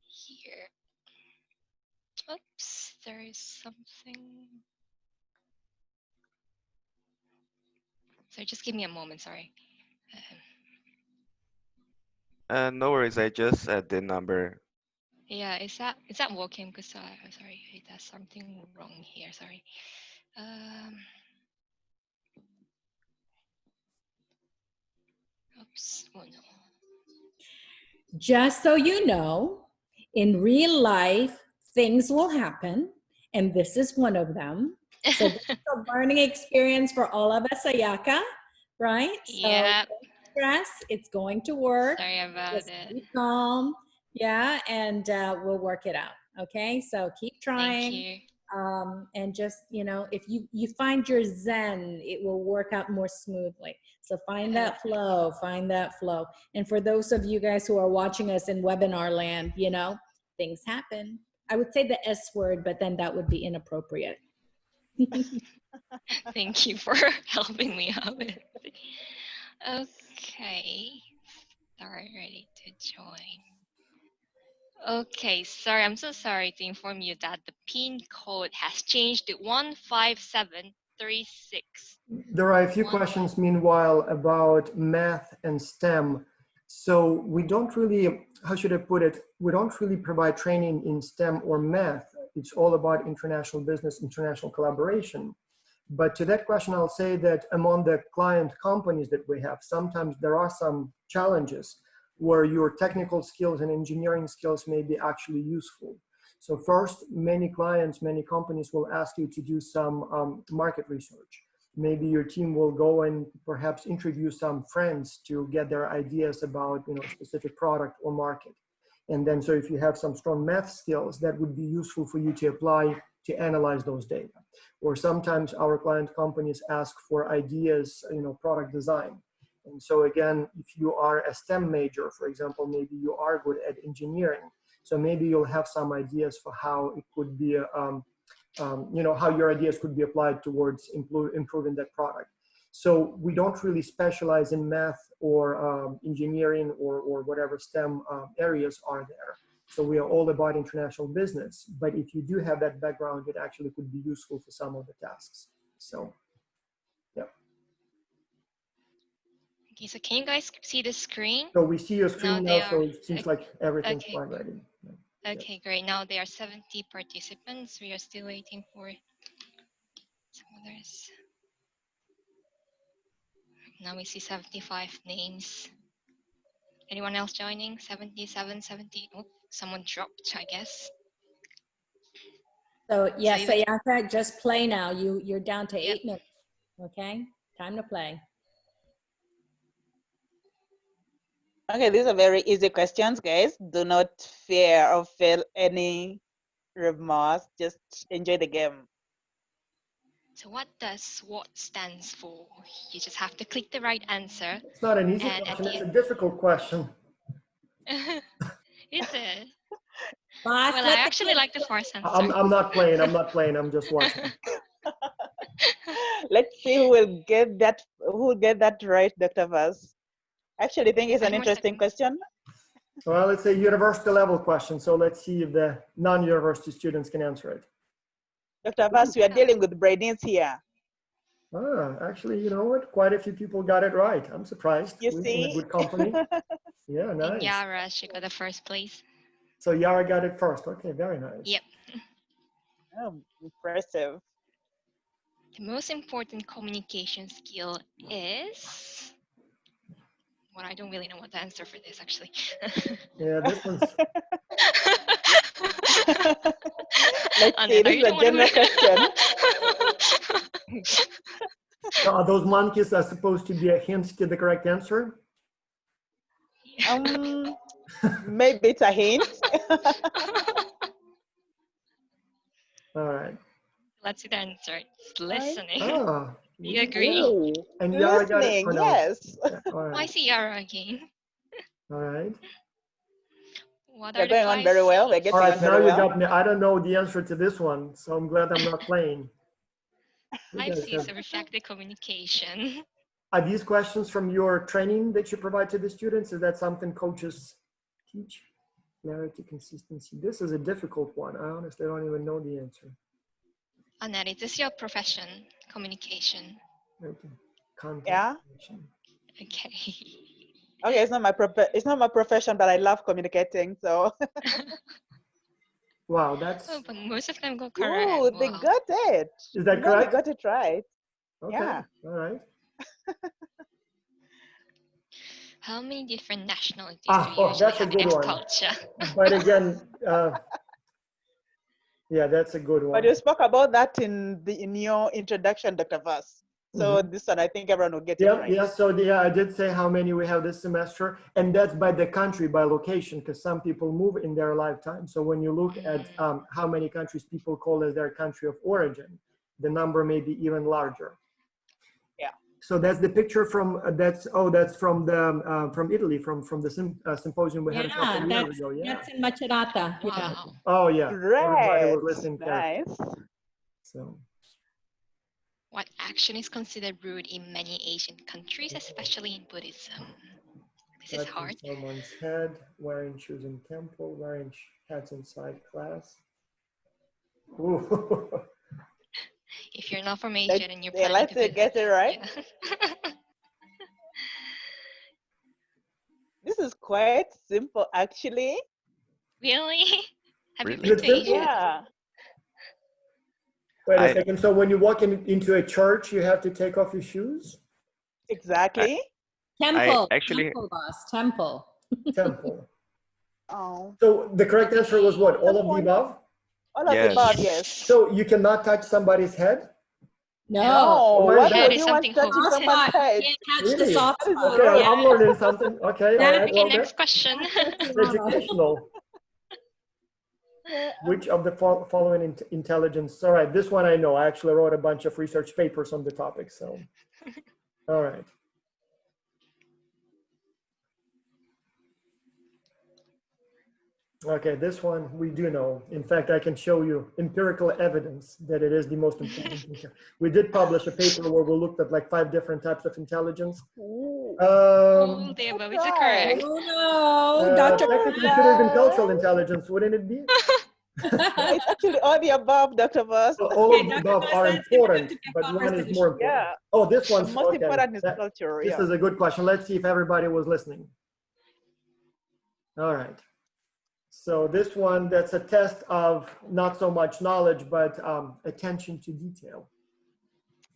Here. Oops, there is something. So just give me a moment, sorry. No worries, I just add the number. Yeah, is that working? Because sorry, there's something wrong here. Sorry. Oops. Oh no. Just so you know, in real life, things will happen, and this is one of them. So this is a learning experience for all of us, Ayaka, right? Yeah. So don't stress, it's going to work. Sorry about Just it. be calm, yeah, and we'll work it out. Okay, so keep trying. Thank you. And just, you know, if you find your zen, it will work out more smoothly. So find that flow, find that flow. And for those of you guys who are watching us in webinar land, you know, things happen. I would say the S word, but then that would be inappropriate. Thank you for helping me out with it. Okay. Start ready to join. Okay, sorry, I'm so sorry to inform you that the PIN code has changed to 15736. There are a few questions, meanwhile, about math and STEM. So we don't really, how should I put it? We don't really provide training in STEM or math. It's all about international business, international collaboration. But to that question, I'll say that among the client companies that we have, sometimes there are some challenges where your technical skills and engineering skills may be actually useful. So first, many clients, many companies will ask you to do some market research. Maybe your team will go and perhaps introduce some friends to get their ideas about, you know, a specific product or market. And then, so if you have some strong math skills, that would be useful for you to apply to analyze those data. Or sometimes our client companies ask for ideas, you know, product design. And so again, if you are a STEM major, for example, maybe you are good at engineering. So maybe you'll have some ideas for how it could be, how your ideas could be applied towards improving that product. So we don't really specialize in math or engineering or whatever STEM areas are there. So we are all about international business. But if you do have that background, it actually could be useful for some of the tasks. So, yeah. Okay, so can you guys see the screen? So we see your screen now, so it seems okay, like everything's okay, fine ready. okay, great. Now there are 70 participants. We are still waiting for some others. Now we see 75 names. Anyone else joining? 77, 70. Oh, someone dropped, I guess. So yeah, So you- Sayaka, just play now. You're down to Yep. 8 minutes. Okay, time to play. Okay, these are very easy questions, guys. Do not fear or feel any remorse. Just enjoy the game. So what does SWOT stands for? You just have to click the right answer. It's not an easy And question, it's a difficult question. Is it? Boss, Well, I let the actually kids like the play. first answer. I'm not playing, I'm just watching. Let's see who will get that right, Dr. Vaz. Actually, I think it's an interesting question. Well, it's a university level question, so let's see if the non-university students can answer it. Dr. Vaz, we are dealing with brains here. Actually, you know what? Quite a few people got it right. I'm surprised. You We're see? in a good company. Yeah, And nice. Yara, she got the first place. So Yara got it first. Okay, very nice. Yep. Oh, impressive. The most important communication skill is... Well, I don't really know what the answer for this, actually. Yeah, this one's... Let's see, this is a general question. So are those monkeys are supposed to be a hint to the correct answer? Maybe it's a hint. All right. Let's see the answer. It's listening. Ah, You agree? Ooh, and Yara got it? listening, Oh, no. yes. Yeah, all right. I see Yara again. All right. What We're are the going on 5 very well. We're C's? getting All right, on now very you well. got me. I don't know the answer to this one, so I'm glad I'm not playing. You 5 guys C's have- of effective communication. Are these questions from your training that you provide to the students? Is that something coaches teach? Clarity, consistency. This is a difficult one. I honestly don't even know the answer. Annette, is this your profession? Communication. Okay. Content Yeah. creation. Okay. Okay, it's not my profession, but I love communicating. So. Wow, that's. Oh, but most of them go correct. Ooh, they Wow. got it. Is that No, correct? they got it right. Okay. Yeah. All right. How many different nationalities do you usually That's a have in good X one. culture? But again, yeah, that's a good one. But you spoke about that in your introduction, Dr. Vaz. So this one, I think everyone will get it right. Yeah. So I did say how many we have this semester, and that's by the country, by location, because some people move in their lifetime. So when you look at how many countries people call as their country of origin, the number may be even larger. Yeah. So that's the picture from that's from the from Italy, from the symposium we had a couple of years ago. Yeah. That's in Macerata. Wow. Yeah. Oh yeah. Everybody Right. was listening carefully. Nice. So. What action is considered rude in many Asian countries, especially in Buddhism? This is hard. Someone's head, wearing shoes in temple, wearing hats inside class. Ooh. If you're not from Asia, then you're They planning like to to get it right. Yeah. This is quite simple, actually. Really? Have you Really? been to Asia? Yeah. Wait a second. So when you walk into a church, you have to take off your shoes? Exactly. Temple. Actually- Temple, boss. Temple. Temple. Oh. So the correct answer was what? All of the above? All of the Yes. above, yes. So you cannot touch somebody's head? No. No, my what God. would Is you want something touching holy. someone's head? Can't touch the Really? soft That is spot. Okay, rude. I'm learning something. Okay, all right. Okay, Well, next question. that's educational. Which of the following intelligence? All right, this one I know. I actually wrote a bunch of research papers on the topic. So, all right. Okay, this one we do know. In fact, I can show you empirical evidence that it is the most important thing. We did publish a paper where we looked at like 5 different types of intelligence. Ooh. All the above is Right. correct. Oh no, Dr. Technically, it should have been cultural intelligence, wouldn't it be? No, it's actually all the above, Dr. Voss. So all Okay, of the Dr. above Voss, are that's gonna have important, to be a but one is conversation. more important. Yeah. Oh, this The one's most okay. important is culture. This Yeah. is a good question. Let's see if everybody was listening. All right. So this one, that's a test of not so much knowledge, but attention to detail.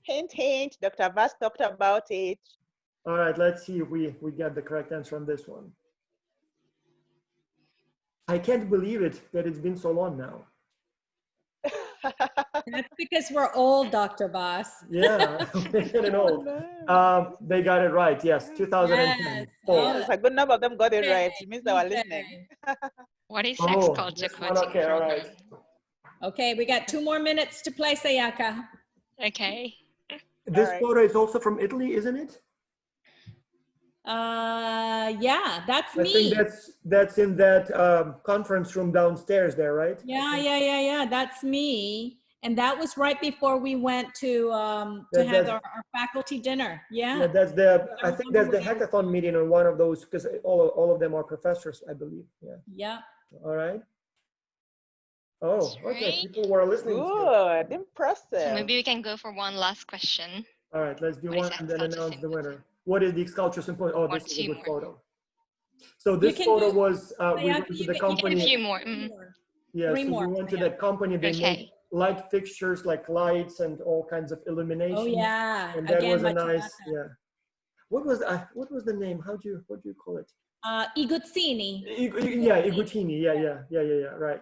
Hint, hint. Dr. Voss talked about it. All right, let's see if we get the correct answer on this one. I can't believe it that it's been so long now. That's because we're old, Dr. Voss. Yeah, we're getting old. They got it right. Yes, 2010. Yes. Four. Yes, a good number of them got it Okay, right. It means they were okay. listening. What is Oh, sex culture this one, quoting okay, all from? right. Okay, we got 2 more minutes to play, Sayaka. Okay. This right. photo is also from Italy, isn't it? Yeah, that's I me. think that's in that conference room downstairs there, right? Yeah, that's me. And that was right before we went to That- have that's- our faculty dinner. Yeah. Yeah, that's the. I think that's the hackathon meeting on one of those because all of them are professors, I believe. Yeah. Yeah. All right. Oh, That's okay. right. People were listening to you. Good. So Impressive. maybe we can go for one last question. All right, let's do What is one that and then culture announce the symbol? winner. What is the culture symposium? Oh, Or this is a 2 good more. photo. So this can photo do- was we Sayaka, went to you the can- you can A company. few more. Yeah, 3 so more. we went to Yeah. that company. They Okay. made light fixtures like lights and all kinds of illumination. Oh yeah. And that Again, was a nice, Matsumoto. yeah. What was the name? What do you call it? Iguzzini. Yeah, Iguchini. Yeah. Right.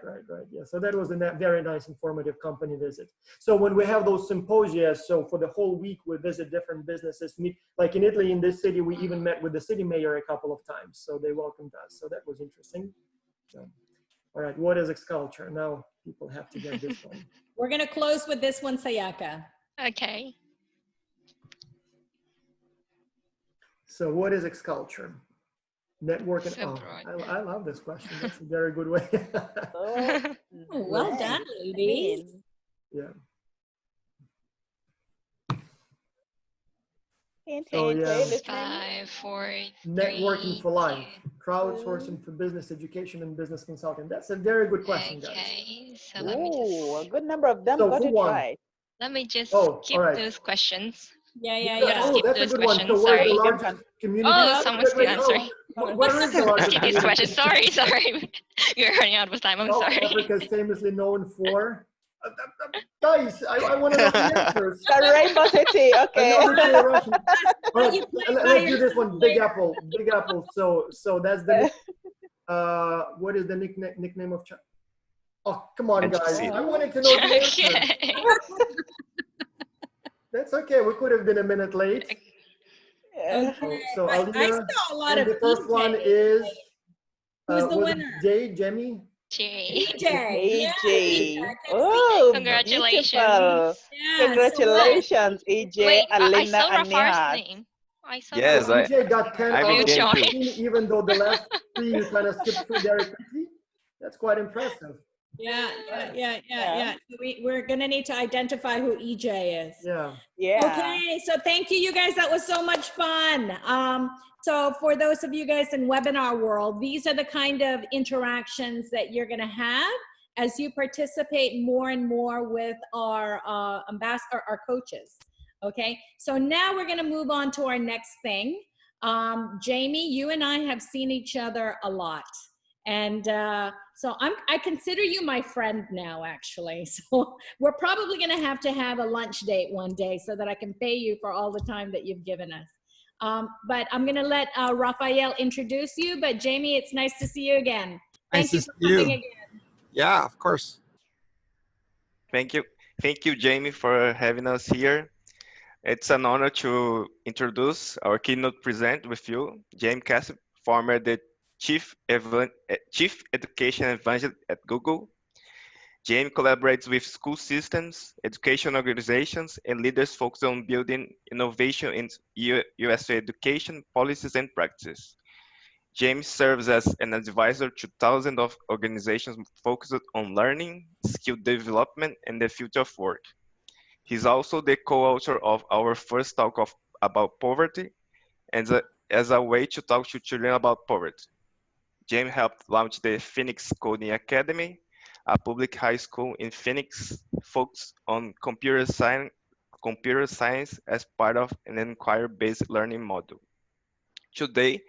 Yeah. So that was a very nice, informative company visit. So when we have those symposia, so for the whole week we visit different businesses. Like in Italy, in this city, we even met with the city mayor a couple of times. So they welcomed us. So that was interesting. So, all right, what is culture? Now people have to get this one. We're gonna close with this one, Sayaka. Okay. So what is culture? Networking. So Oh, broad. I love this question. That's a very good way. So, Oh, well nice. done, ladies. Yeah. Hint, So, hint. yeah. Are you listening? 5, 4, 3, Networking for life, 2. crowdsourcing for business education and business consulting. That's a very good question, guys. Okay. So Ooh, a good number of them So got who it won? right. let me just Oh, skip all right. those questions. Yeah. Oh, that's a those good one. So questions, where's sorry. the largest community? Oh, someone's still Wait, answering. where is the largest Skip these community? questions. Sorry. You're running out of time. I'm South sorry. Africa is famously known for. Guys, I want to know the answers. The Rainbow City. I Okay. know that you're Russian. All right, You play by let's do your this one. Big Apple. Big Apple. So that's the. What is the nickname of? Oh, come on, guys! NCC. I wanted to know the answer. Okay. That's okay. We could have been a minute late. Yeah. So I Alina, saw a lot and of the first EJ. one is. Who's the was it winner? Jamie. Jay. EJ. Yeah, EJ. EJ. I kept Oh, Congratulations. beautiful. Yeah, Congratulations, EJ, Wait, I Alina, saw and Rafar's Nihat. name. I saw Yes, Rafar's EJ got 10 I out mean, of thank you. 15, even though the last 3 you kind of skipped through very quickly. That's quite impressive. Yeah. Yeah. So we're gonna need to identify who EJ is. Yeah. Yeah. Okay, so thank you guys. That was so much fun. So for those of you guys in webinar world, these are the kind of interactions that you're gonna have as you participate more and more with our ambassador, our coaches. Okay, so now we're gonna move on to our next thing. Jamie, you and I have seen each other a lot. And so I consider you my friend now, actually. So we're probably going to have a lunch date one day so that I can pay you for all the time that you've given us. But I'm going to let Rafael introduce you. But Jamie, it's nice to see you again. Thank you for coming again. Yeah, of course. Thank you, Jamie, for having us here. It's an honor to introduce our keynote present with you, James Cassie, former the Chief Education Evangelist at Google. James collaborates with school systems, education organizations, and leaders focused on building innovation in USA education policies and practices. James serves as an advisor to thousands of organizations focused on learning, skill development, and the future of work. He's also the co-author of our first talk about poverty, and as a way to talk to children about poverty. James helped launch the Phoenix Coding Academy, a public high school in Phoenix focused on computer science as part of an inquiry-based learning model. Today,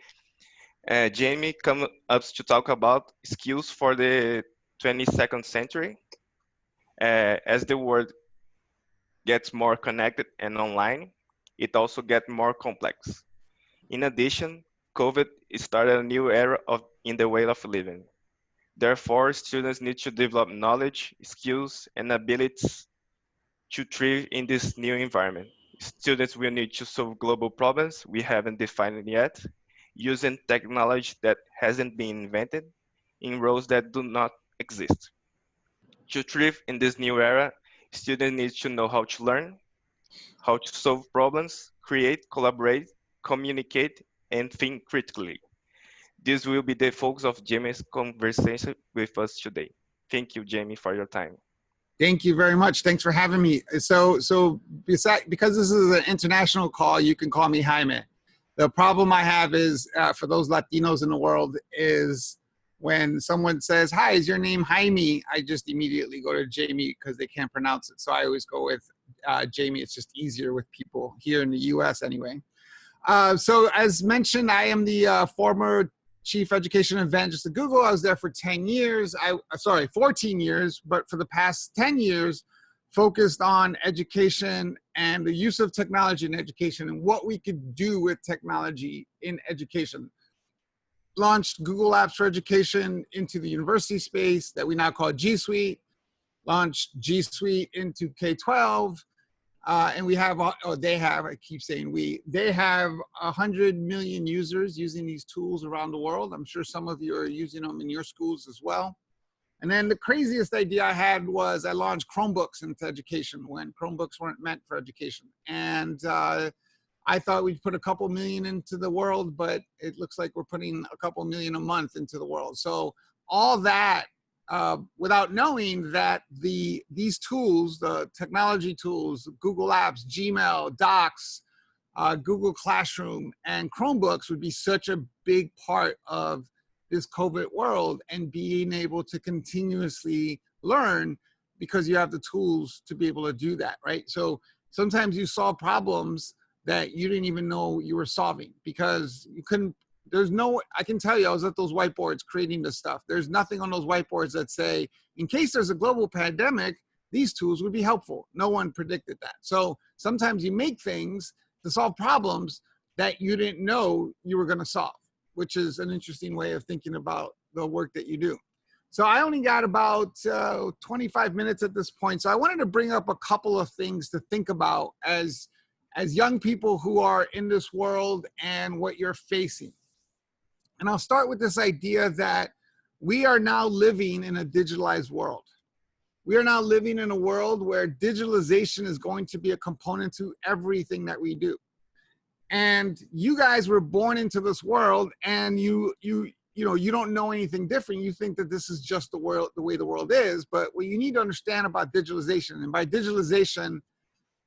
Jamie comes up to talk about skills for the 22nd century. As the world gets more connected and online, it also gets more complex. In addition, COVID started a new era in the way of living. Therefore, students need to develop knowledge, skills, and abilities to thrive in this new environment. Students will need to solve global problems we haven't defined yet, using technology that hasn't been invented in roles that do not exist. To thrive in this new era, students need to know how to learn, how to solve problems, create, collaborate, communicate, and think critically. This will be the focus of Jamie's conversation with us today. Thank you, Jamie, for your time. Thank you very much. Thanks for having me. So because this is an international call, you can call me Jaime. The problem I have is, for those Latinos in the world, is when someone says, hi, is your name Jaime? I just immediately go to Jamie because they can't pronounce it. So I always go with Jamie. It's just easier with people here in the US anyway. So as mentioned, I am the former Chief Education Evangelist at Google. I was there for 10 years. 14 years, but for the past 10 years, focused on education and the use of technology in education and what we could do with technology in education. Launched Google Apps for Education into the university space that we now call G Suite. Launched G Suite into K-12. And we have, they have 100 million users using these tools around the world. I'm sure some of you are using them in your schools as well. And then the craziest idea I had was I launched Chromebooks into education when Chromebooks weren't meant for education. And I thought we'd put a couple million into the world, but it looks like we're putting a couple million a month into the world. So all that, without knowing that these tools, the technology tools, Google Apps, Gmail, Docs, Google Classroom, and Chromebooks would be such a big part of this COVID world and being able to continuously learn because you have the tools to be able to do that, right? So sometimes you solve problems that you didn't even know you were solving because you couldn't. I can tell you, I was at those whiteboards creating this stuff. There's nothing on those whiteboards that say, in case there's a global pandemic, these tools would be helpful. No one predicted that. So sometimes you make things to solve problems that you didn't know you were going to solve, which is an interesting way of thinking about the work that you do. So I only got about 25 minutes at this point. So I wanted to bring up a couple of things to think about as young people who are in this world and what you're facing. And I'll start with this idea that we are now living in a digitalized world. We are now living in a world where digitalization is going to be a component to everything that we do. And you guys were born into this world and you don't know anything different. You think that this is just the world, the way the world is. But what you need to understand about digitalization, and by digitalization,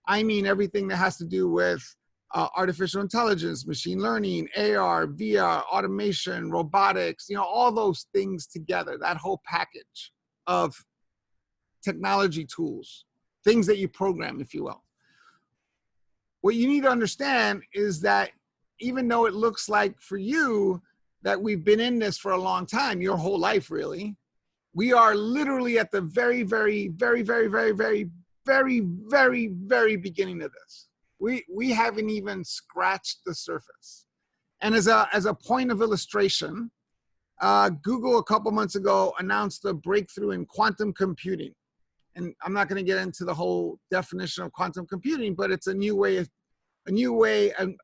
I mean everything that has to do with artificial intelligence, machine learning, AR, VR, automation, robotics, all those things together, that whole package of technology tools, things that you program, if you will. What you need to understand is that even though it looks like for you that we've been in this for a long time, your whole life really, we are literally at the very, very, very, very, very, very, very, very, very beginning of this. We haven't even scratched the surface. And as a point of illustration, Google a couple months ago announced a breakthrough in quantum computing. And I'm not going to get into the whole definition of quantum computing, but it's a new way, and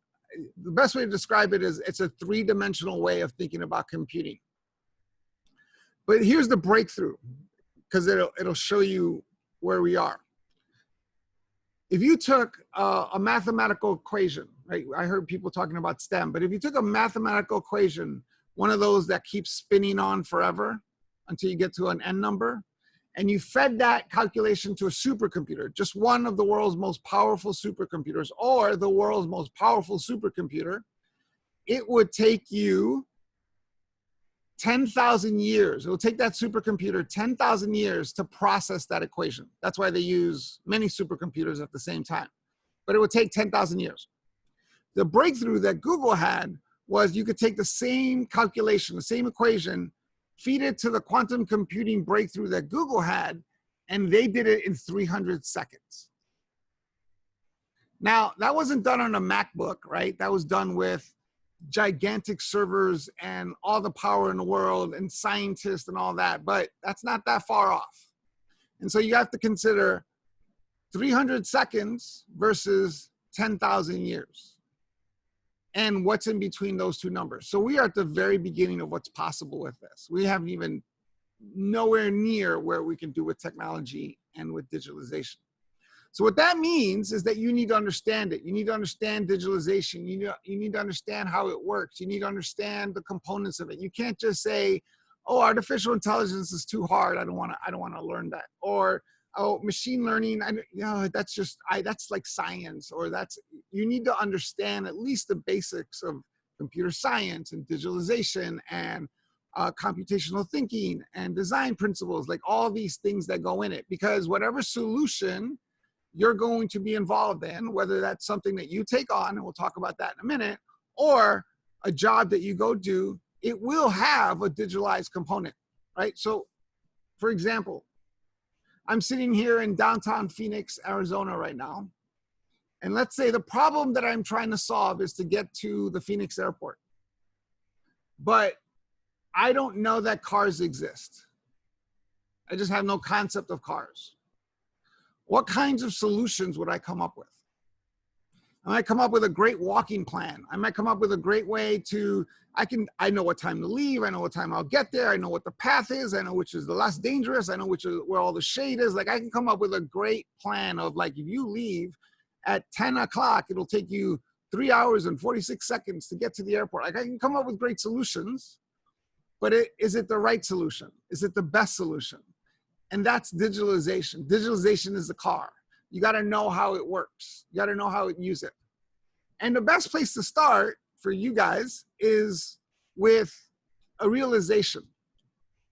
the best way to describe it is it's a three-dimensional way of thinking about computing. But here's the breakthrough, because it'll show you where we are. If you took a mathematical equation, right? I heard people talking about STEM, but if you took a mathematical equation one of those that keeps spinning on forever until you get to an end number, and you fed that calculation to a supercomputer, just one of the world's most powerful supercomputers, or the world's most powerful supercomputer, it would take you 10,000 years. It will take that supercomputer 10,000 years to process that equation. That's why they use many supercomputers at the same time. But it would take 10,000 years. The breakthrough that Google had was you could take the same calculation, the same equation, feed it to the quantum computing breakthrough that Google had, and they did it in 300 seconds. Now, that wasn't done on a MacBook, right? That was done with gigantic servers and all the power in the world and scientists and all that, but that's not that far off. And so you have to consider 300 seconds versus 10,000 years and what's in between those two numbers. So we are at the very beginning of what's possible with this. We haven't even nowhere near where we can do with technology and with digitalization. So what that means is that you need to understand it. You need to understand digitalization. You need to understand how it works. You need to understand the components of it. You can't just say, "Oh, artificial intelligence is too hard. I don't want to learn that." Or, "Oh, machine learning, that's like science." Or you need to understand at least the basics of computer science and digitalization and computational thinking and design principles, like all these things that go in it. Because whatever solution you're going to be involved in, whether that's something that you take on, and we'll talk about that in a minute, or a job that you go do, it will have a digitalized component, right? So, for example, I'm sitting here in downtown Phoenix, Arizona right now, and let's say the problem that I'm trying to solve is to get to the Phoenix airport. But I don't know that cars exist. I just have no concept of cars. What kinds of solutions would I come up with? I might come up with a great walking plan. I might come up with a great way to, I know what time to leave. I know what time I'll get there. I know what the path is. I know which is the less dangerous. I know where all the shade is. Like, I can come up with a great plan of, like, if you leave at 10 o'clock, it'll take you 3 hours and 46 seconds to get to the airport. Like, I can come up with great solutions, but is it the right solution? Is it the best solution? And that's digitalization. Digitalization is the car. You got to know how it works. You got to know how to use it. And the best place to start for you guys is with a realization.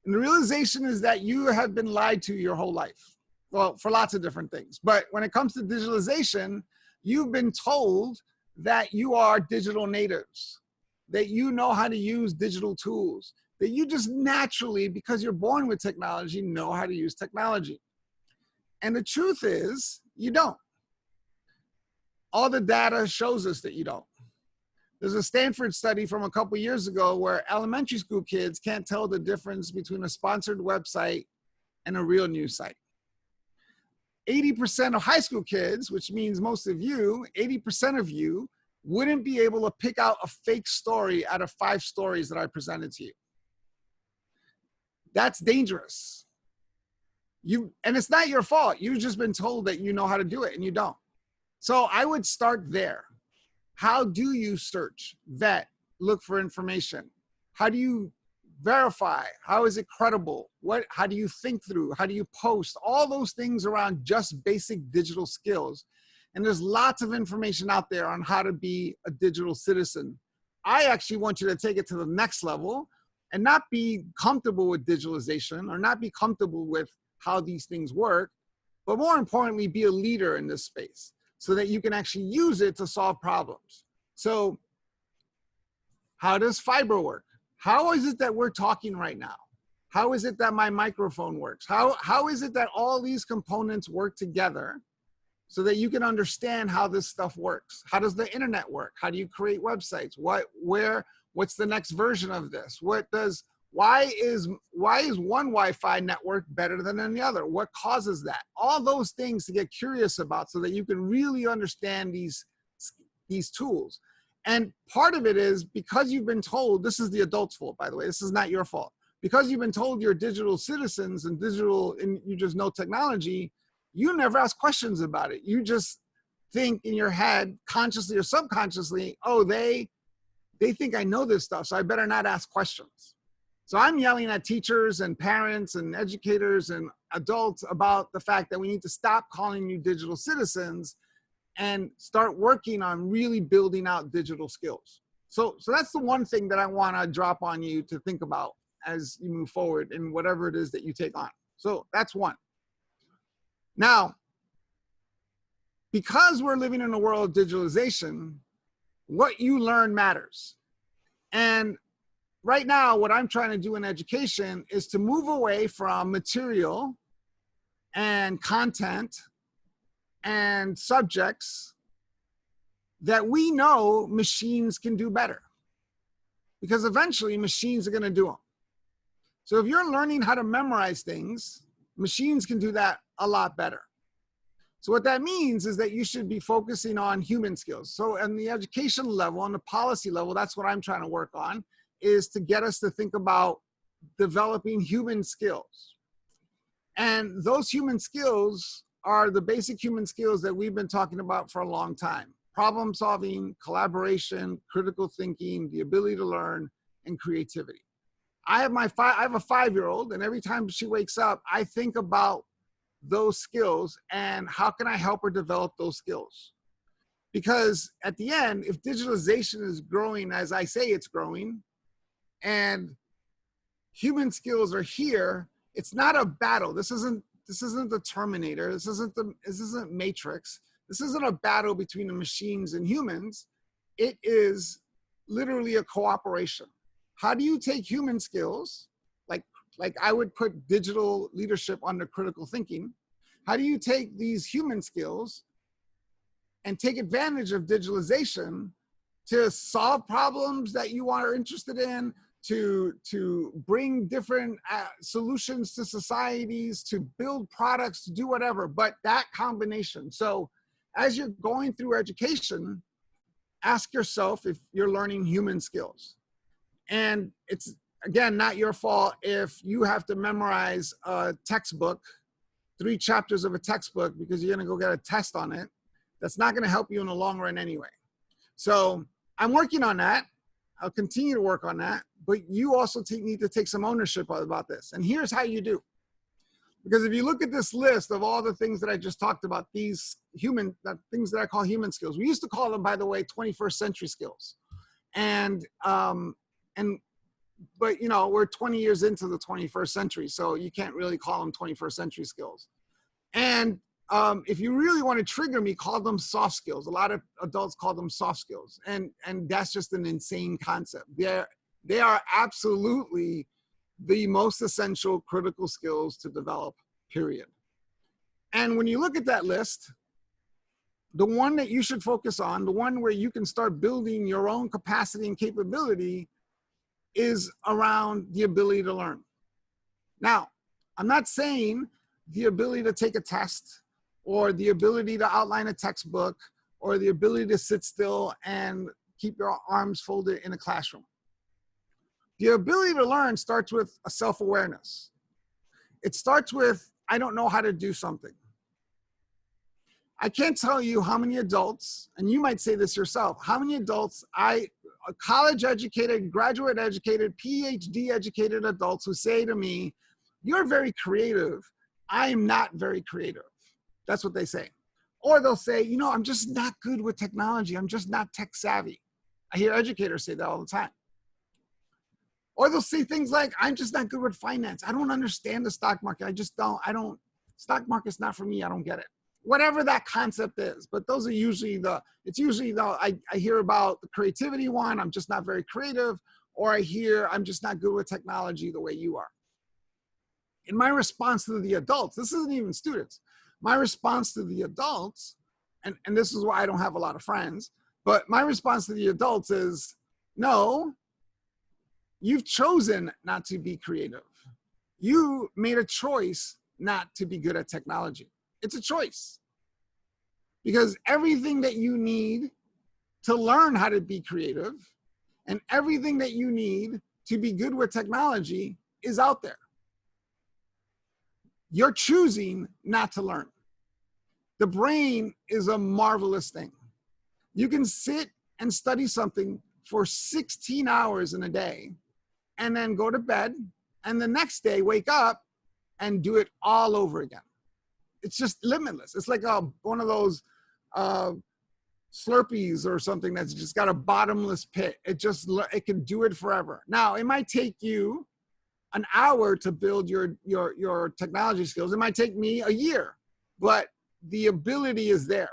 And the realization is that you have been lied to your whole life. Well, for lots of different things. But when it comes to digitalization, you've been told that you are digital natives, that you know how to use digital tools, that you just naturally, because you're born with technology, know how to use technology. And the truth is, you don't. All the data shows us that you don't. There's a Stanford study from a couple years ago where elementary school kids can't tell the difference between a sponsored website and a real news site. 80% of high school kids, which means most of you, 80% of you, wouldn't be able to pick out a fake story out of 5 stories that I presented to you. That's dangerous. And it's not your fault. You've just been told that you know how to do it and you don't. So I would start there. How do you search, vet, look for information? How do you verify? How is it credible? How do you think through? How do you post? All those things around just basic digital skills. And there's lots of information out there on how to be a digital citizen. I actually want you to take it to the next level and not be comfortable with digitalization or not be comfortable with how these things work, but more importantly, be a leader in this space so that you can actually use it to solve problems. So how does fiber work? How is it that we're talking right now? How is it that my microphone works? How is it that all these components work together so that you can understand how this stuff works? How does the internet work? How do you create websites? What's the next version of this? Why is one Wi-Fi network better than any other? What causes that? All those things to get curious about so that you can really understand these tools. And part of it is because you've been told, this is the adult's fault, by the way, this is not your fault. Because you've been told you're digital citizens and you just know technology, you never ask questions about it. You just think in your head, consciously or subconsciously, oh, they they think I know this stuff, so I better not ask questions. So I'm yelling at teachers and parents and educators and adults about the fact that we need to stop calling you digital citizens and start working on really building out digital skills. So that's the one thing that I want to drop on you to think about as you move forward in whatever it is that you take on. So that's one. Now, because we're living in a world of digitalization, what you learn matters. And right now, what I'm trying to do in education is to move away from material and content and subjects that we know machines can do better. Because eventually machines are going to do them. So if you're learning how to memorize things, machines can do that a lot better. So what that means is that you should be focusing on human skills. So on the education level, on the policy level, that's what I'm trying to work on, is to get us to think about developing human skills. And those human skills are the basic human skills that we've been talking about for a long time. Problem solving, collaboration, critical thinking, the ability to learn, and creativity. I have a 5-year-old, and every time she wakes up, I think about those skills and how can I help her develop those skills? Because at the end, if digitalization is growing as I say it's growing, and human skills are here, it's not a battle. This isn't the Terminator. This isn't Matrix. This isn't a battle between the machines and humans. It is literally a cooperation. How do you take human skills, like I would put digital leadership under critical thinking. How do you take these human skills and take advantage of digitalization to solve problems that you are interested in, to bring different solutions to societies, to build products, to do whatever, but that combination. So as you're going through education, ask yourself if you're learning human skills. And it's, again, not your fault if you have to memorize a textbook, 3 chapters of a textbook, because you're gonna go get a test on it. That's not gonna help you in the long run anyway. So I'm working on that. I'll continue to work on that, but you also need to take some ownership about this. And here's how you do. Because if you look at this list of all the things that I just talked about, these things that I call human skills, we used to call them, by the way, 21st century skills. But you know, we're 20 years into the 21st century, so you can't really call them 21st century skills. And if you really want to trigger me, call them soft skills. A lot of adults call them soft skills, and that's just an insane concept. They are absolutely the most essential critical skills to develop, period. And when you look at that list, the one that you should focus on, the one where you can start building your own capacity and capability, is around the ability to learn. Now, I'm not saying the ability to take a test or the ability to outline a textbook or the ability to sit still and keep your arms folded in a classroom. The ability to learn starts with a self-awareness. It starts with, I don't know how to do something. I can't tell you how many adults, and you might say this yourself, how many adults, college educated, graduate educated, PhD educated adults who say to me, you're very creative. I am not very creative. That's what they say. Or they'll say, you know, I'm just not good with technology. I'm just not tech savvy. I hear educators say that all the time. Or they'll say things like, I'm just not good with finance. I don't understand the stock market. Stock market's not for me. I don't get it. Whatever that concept is, but those are usually I hear about the creativity one, I'm just not very creative, or I hear I'm just not good with technology the way you are. In my response to the adults, this isn't even students, my response to the adults, and this is why I don't have a lot of friends, but my response to the adults is, no, you've chosen not to be creative. You made a choice not to be good at technology. It's a choice. Because everything that you need to learn how to be creative and everything that you need to be good with technology is out there. You're choosing not to learn. The brain is a marvelous thing. You can sit and study something for 16 hours in a day and then go to bed and the next day wake up and do it all over again. It's just limitless. It's like one of those Slurpees or something that's just got a bottomless pit. It can do it forever. Now, it might take you an hour to build your technology skills. It might take me a year, but the ability is there.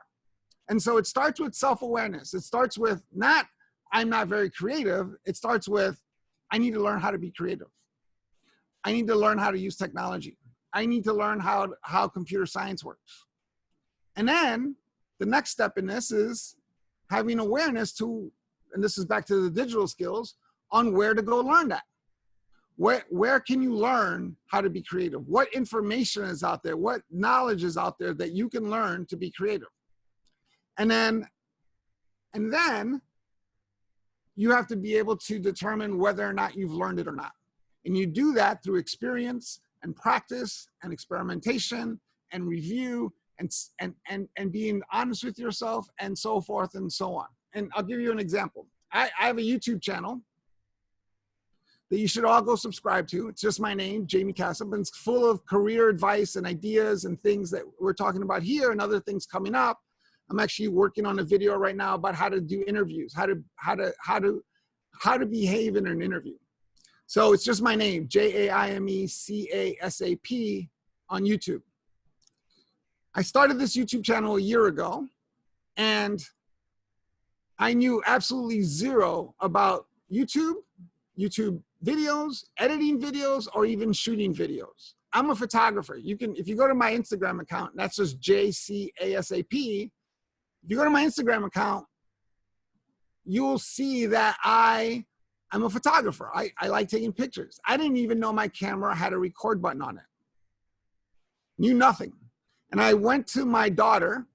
And so it starts with self-awareness. It starts with not, I'm not very creative. It starts with, I need to learn how to be creative. I need to learn how to use technology. I need to learn how computer science works. And then the next step in this is having awareness to, and this is back to the digital skills, on where to go learn that. Where can you learn how to be creative? What information is out there? What knowledge is out there that you can learn to be creative? And then you have to be able to determine whether or not you've learned it or not. And you do that through experience and practice and experimentation and review and being honest with yourself and so forth and so on. And I'll give you an example. I have a YouTube channel that you should all go subscribe to. It's just my name, Jamie Cassup, and it's full of career advice and ideas and things that we're talking about here and other things coming up. I'm actually working on a video right now about how to do interviews, how to behave in an interview. So it's just my name, JAIMECASAP on YouTube. I started this YouTube channel a year ago, and I knew absolutely zero about YouTube videos, editing videos, or even shooting videos. I'm a photographer. If you go to my Instagram account, that's just JCASAP. If you go to my Instagram account, you'll see that I'm a photographer. I like taking pictures. I didn't even know my camera had a record button on it. Knew nothing. And I went to my daughter,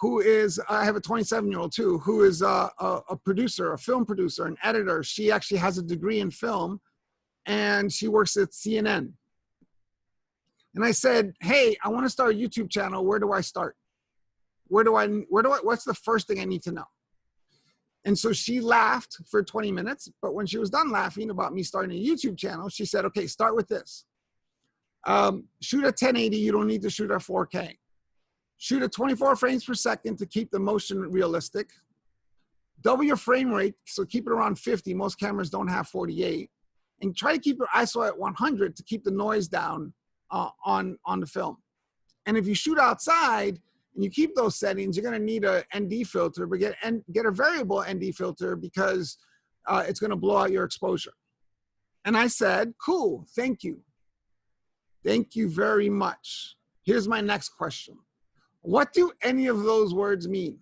I have a 27-year-old too, who is a producer, a film producer, an editor. She actually has a degree in film, and she works at CNN. And I said, hey, I want to start a YouTube channel. Where do I start? What's the first thing I need to know? And so she laughed for 20 minutes, but when she was done laughing about me starting a YouTube channel, she said, okay, start with this. Shoot at 1080, you don't need to shoot at 4K. Shoot at 24 frames per second to keep the motion realistic. Double your frame rate, so keep it around 50. Most cameras don't have 48. And try to keep your ISO at 100 to keep the noise down on the film. And if you shoot outside and you keep those settings, you're gonna need a ND filter, but get a variable ND filter because it's gonna blow out your exposure. And I said, cool, thank you. Thank you very much. Here's my next question. What do any of those words mean?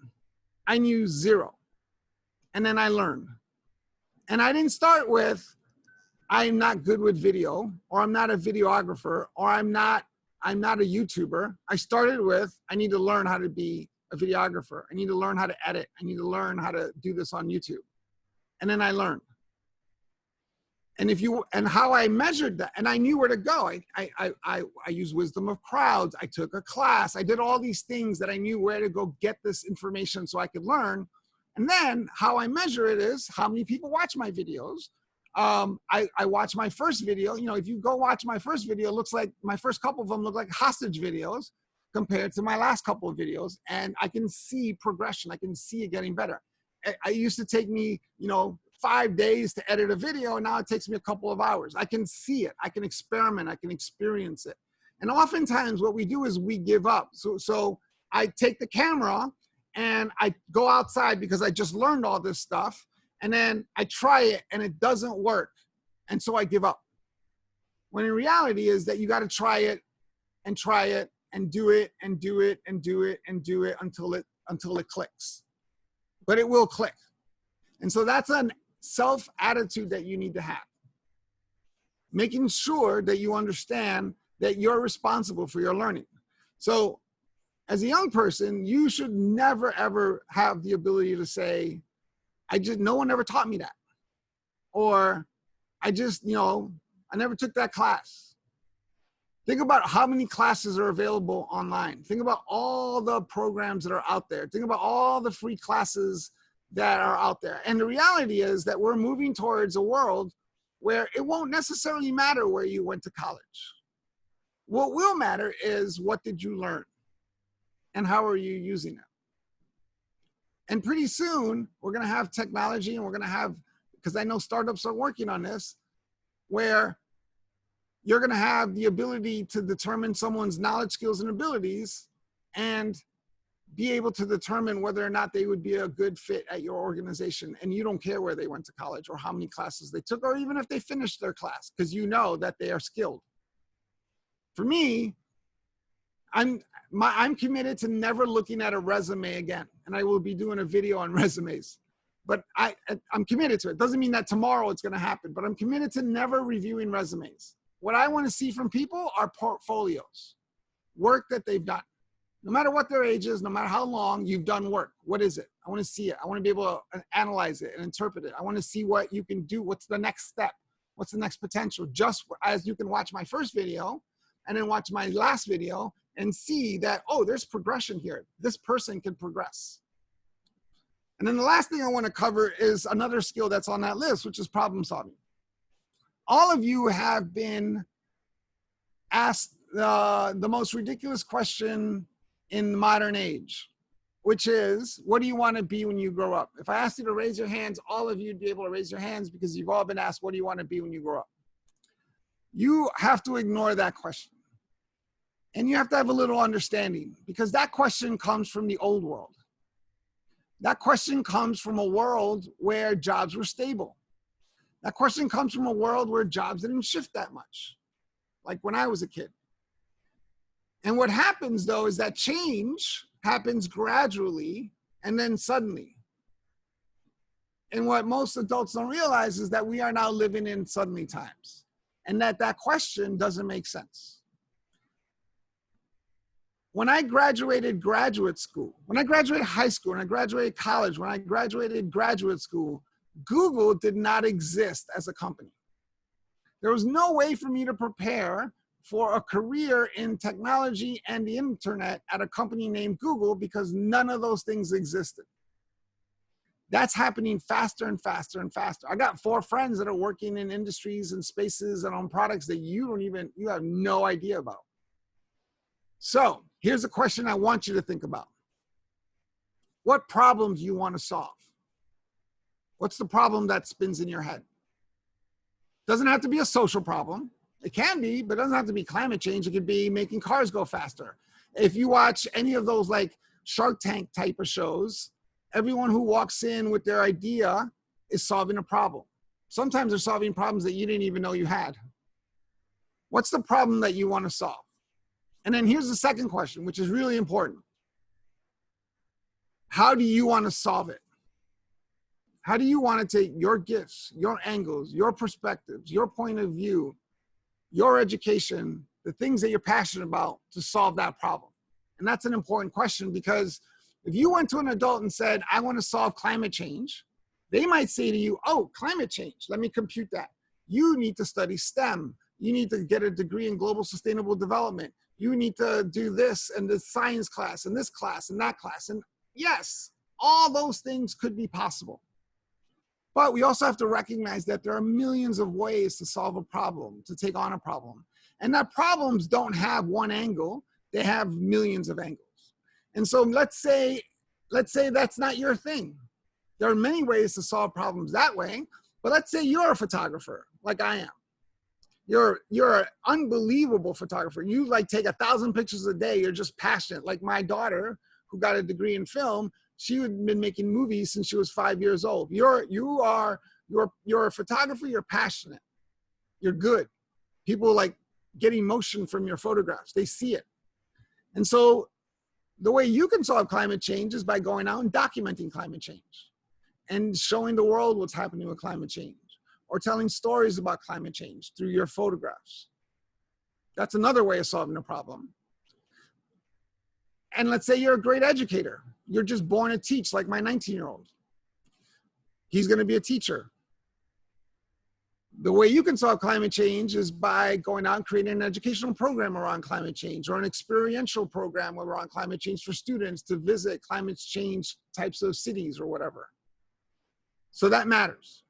I knew zero. And then I learned. And I didn't start with, I'm not good with video, or I'm not a videographer, or I'm not a YouTuber. I started with, I need to learn how to be a videographer. I need to learn how to edit. I need to learn how to do this on YouTube. And then I learned. And how I measured that, and I knew where to go. I used wisdom of crowds. I took a class. I did all these things that I knew where to go get this information so I could learn. And then how I measure it is how many people watch my videos. I watched my first video. You know, if you go watch my first video, it looks like my first couple of them look like hostage videos compared to my last couple of videos. And I can see progression. I can see it getting better. It used to take me, 5 days to edit a video, and now it takes me a couple of hours. I can see it. I can experiment. I can experience it. And oftentimes what we do is we give up. So I take the camera and I go outside because I just learned all this stuff. And then I try it and it doesn't work. And so I give up. When in reality is that you got to try it and do it and do it and do it and do it until it clicks. But it will click. And so that's a self-attitude that you need to have. Making sure that you understand that you're responsible for your learning. So as a young person, you should never, ever have the ability to say, no one ever taught me that. Or I never took that class. Think about how many classes are available online. Think about all the programs that are out there. Think about all the free classes that are out there. And the reality is that we're moving towards a world where it won't necessarily matter where you went to college. What will matter is, what did you learn and how are you using it? And pretty soon we're going to have technology, and we're going to have, because I know startups are working on this, where you're going to have the ability to determine someone's knowledge, skills, and abilities, and be able to determine whether or not they would be a good fit at your organization. And you don't care where they went to college or how many classes they took, or even if they finished their class, because you know that they are skilled. For me, I'm committed to never looking at a resume again. And I will be doing a video on resumes. But I'm committed to it. Doesn't mean that tomorrow it's going to happen, but I'm committed to never reviewing resumes. What I want to see from people are portfolios, work that they've done. No matter what their age is, no matter how long you've done work, what is it? I want to see it. I want to be able to analyze it and interpret it. I want to see what you can do. What's the next step? What's the next potential? Just as you can watch my first video and then watch my last video and see that, oh, there's progression here. This person can progress. And then the last thing I want to cover is another skill that's on that list, which is problem solving. All of you have been asked the most ridiculous question in the modern age, which is, what do you want to be when you grow up? If I asked you to raise your hands, all of you would be able to raise your hands, because you've all been asked, what do you want to be when you grow up? You have to ignore that question. And you have to have a little understanding, because that question comes from the old world. That question comes from a world where jobs were stable. That question comes from a world where jobs didn't shift that much, like when I was a kid. And what happens, though, is that change happens gradually and then suddenly. And what most adults don't realize is that we are now living in suddenly times, and that question doesn't make sense. When I graduated graduate school, when I graduated high school, when I graduated college, when I graduated graduate school, Google did not exist as a company. There was no way for me to prepare for a career in technology and the internet at a company named Google, because none of those things existed. That's happening faster and faster and faster. I got 4 friends that are working in industries and spaces and on products that you have no idea about. So here's a question I want you to think about. What problems do you want to solve? What's the problem that spins in your head? Doesn't have to be a social problem. It can be, but it doesn't have to be climate change. It could be making cars go faster. If you watch any of those like Shark Tank type of shows, everyone who walks in with their idea is solving a problem. Sometimes they're solving problems that you didn't even know you had. What's the problem that you want to solve? And then here's the second question, which is really important. How do you want to solve it? How do you want to take your gifts, your angles, your perspectives, your point of view, your education, the things that you're passionate about, to solve that problem? And that's an important question, because if you went to an adult and said, I want to solve climate change, they might say to you, oh, climate change, let me compute that. You need to study STEM. You need to get a degree in global sustainable development. You need to do this and this science class and this class and that class. And yes, all those things could be possible. But we also have to recognize that there are millions of ways to solve a problem, to take on a problem. And that problems don't have one angle, they have millions of angles. And so let's say that's not your thing. There are many ways to solve problems that way, but let's say you're a photographer like I am. You're an unbelievable photographer. You like take 1,000 pictures a day. You're just passionate. Like my daughter, who got a degree in film, she had been making movies since she was 5 years old. You're a photographer. You're passionate. You're good. People like get emotion from your photographs. They see it. And so the way you can solve climate change is by going out and documenting climate change and showing the world what's happening with climate change, or telling stories about climate change through your photographs. That's another way of solving a problem. And let's say you're a great educator. You're just born to teach, like my 19-year-old. He's going to be a teacher. The way you can solve climate change is by going out and creating an educational program around climate change, or an experiential program around climate change for students to visit climate change types of cities or whatever. So that matters.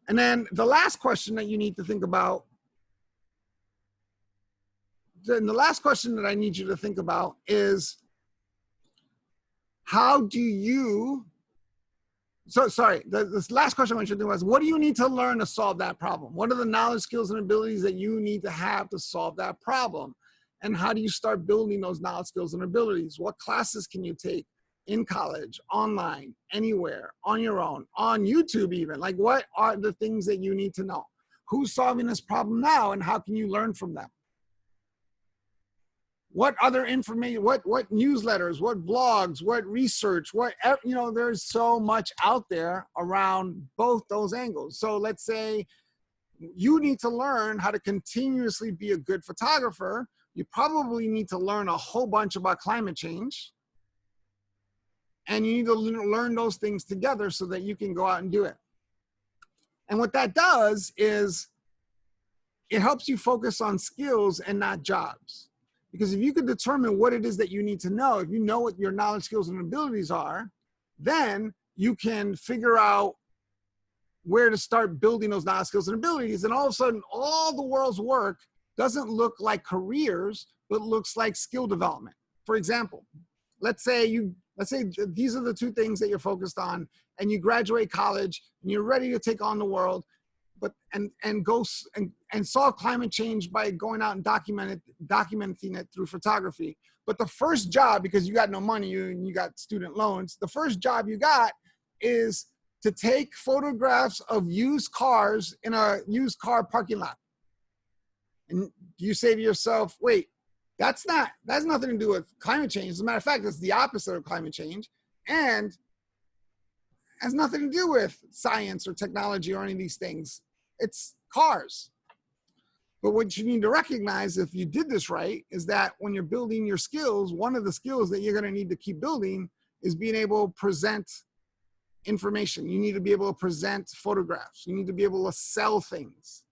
And then the last question that you need to think about, then the last question that I need you to think about is, how do you, this last question I want you to think about is, what do you need to learn to solve that problem? What are the knowledge, skills, and abilities that you need to have to solve that problem? And how do you start building those knowledge, skills, and abilities? What classes can you take in college, online, anywhere, on your own, on YouTube even? Like, what are the things that you need to know? Who's solving this problem now, and how can you learn from them? What other information, what newsletters, what blogs, what research, there's so much out there around both those angles. So let's say you need to learn how to continuously be a good photographer. You probably need to learn a whole bunch about climate change. And you need to learn those things together so that you can go out and do it. And what that does is it helps you focus on skills and not jobs. Because if you can determine what it is that you need to know, if you know what your knowledge, skills, and abilities are, then you can figure out where to start building those knowledge, skills, and abilities. And all of a sudden, all the world's work doesn't look like careers, but looks like skill development. For example, let's say these are the two things that you're focused on, and you graduate college and you're ready to take on the world, but and solve climate change by going out and documenting it through photography. But the first job, because you got no money, you got student loans, the first job you got is to take photographs of used cars in a used car parking lot. And you say to yourself, wait, that has nothing to do with climate change. As a matter of fact, it's the opposite of climate change, and has nothing to do with science or technology or any of these things. It's cars. But what you need to recognize, if you did this right, is that when you're building your skills, one of the skills that you're going to need to keep building is being able to present information. You need to be able to present photographs. You need to be able to sell things.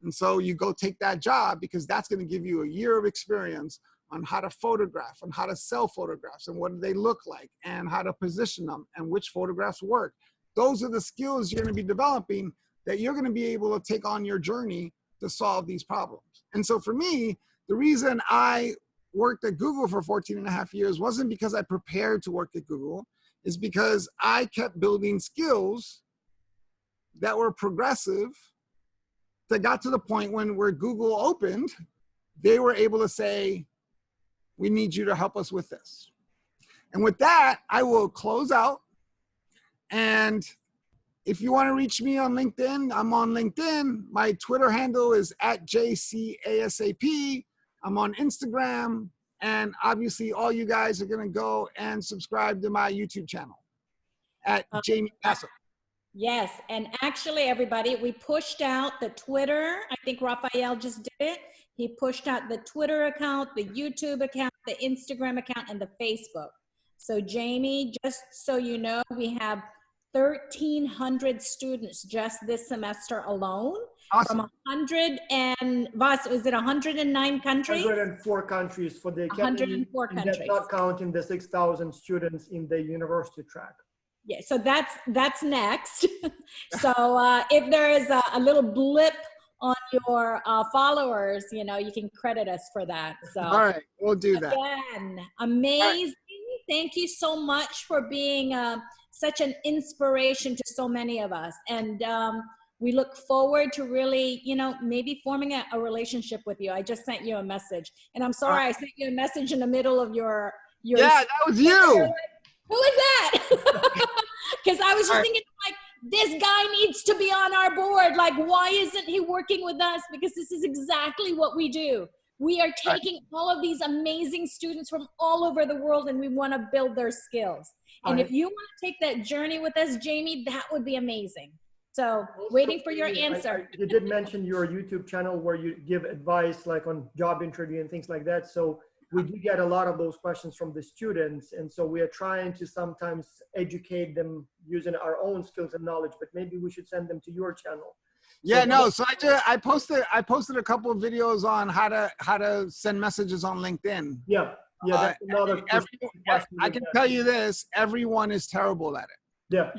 And so you go take that job, because that's going to give you a year of experience on how to photograph and how to sell photographs and what do they look like and how to position them and which photographs work. Those are the skills you're going to be developing that you're going to be able to take on your journey to solve these problems. And so for me, the reason I worked at Google for 14 and a half years wasn't because I prepared to work at Google, is because I kept building skills that were progressive, that got to the point where Google opened, they were able to say, we need you to help us with this. And with that, I will close out. And if you want to reach me on LinkedIn, I'm on LinkedIn. My Twitter handle is @JCASAP. I'm on Instagram. And obviously, all you guys are going to go and subscribe to my YouTube channel at Jamie Passo. Yes, and actually, everybody, we pushed out the Twitter. I think Raphael just did it. He pushed out the Twitter account, the YouTube account, the Instagram account, and the Facebook. So Jamie, just so you know, we have 1,300 students just this semester alone. Awesome. From 100 and, Vas, was it 109 countries? 104 countries for the academy. 104 countries. That's not counting the 6,000 students in the university track. Yeah, so that's next. So if there is a little blip on your followers, you can credit us for that. So all right, we'll do that. Again, amazing. Right. Thank you so much for being such an inspiration to so many of us. And we look forward to really, maybe forming a relationship with you. I just sent you a message. And I'm sorry, I sent you a message in the middle of your yeah, that was you. Who is that? Because I was just thinking, like, this guy needs to be on our board. Like, why isn't he working with us? Because this is exactly what we do. We are taking all of these amazing students from all over the world, and we want to build their skills. And if you want to take that journey with us, Jamie, that would be amazing. So waiting for your answer. You did mention your YouTube channel where you give advice like on job interview and things like that. So we do get a lot of those questions from the students. And so we are trying to sometimes educate them using our own skills and knowledge, but maybe we should send them to your channel. Yeah, so I posted a couple of videos on how to send messages on LinkedIn. Yeah, that's another I can tell you this, everyone is terrible at it. Yeah.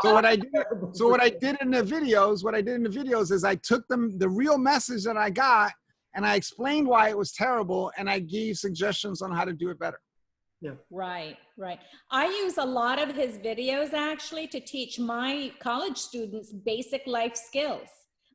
So what I did in the videos is I took the real message that I got and I explained why it was terrible and I gave suggestions on how to do it better. Yeah. Right, right. I use a lot of his videos actually to teach my college students basic life skills.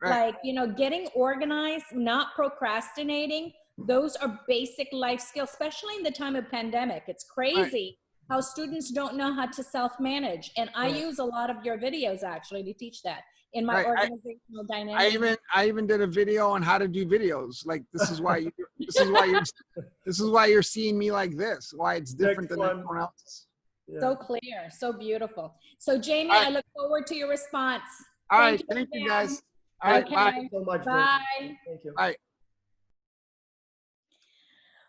Right. Like, you know, getting organized, not procrastinating. Those are basic life skills, especially in the time of pandemic. It's crazy how students don't know how to self-manage. And I use a lot of your videos actually to teach that in my organizational dynamics. I even did a video on how to do videos. Like this is why you're seeing me like this. Why it's different than everyone else. Yeah. So clear, so beautiful. So Jamie, I look forward to your response. All right, thank you guys. All right, bye. Thank you so much. Bye. Jamie. Thank you. Bye.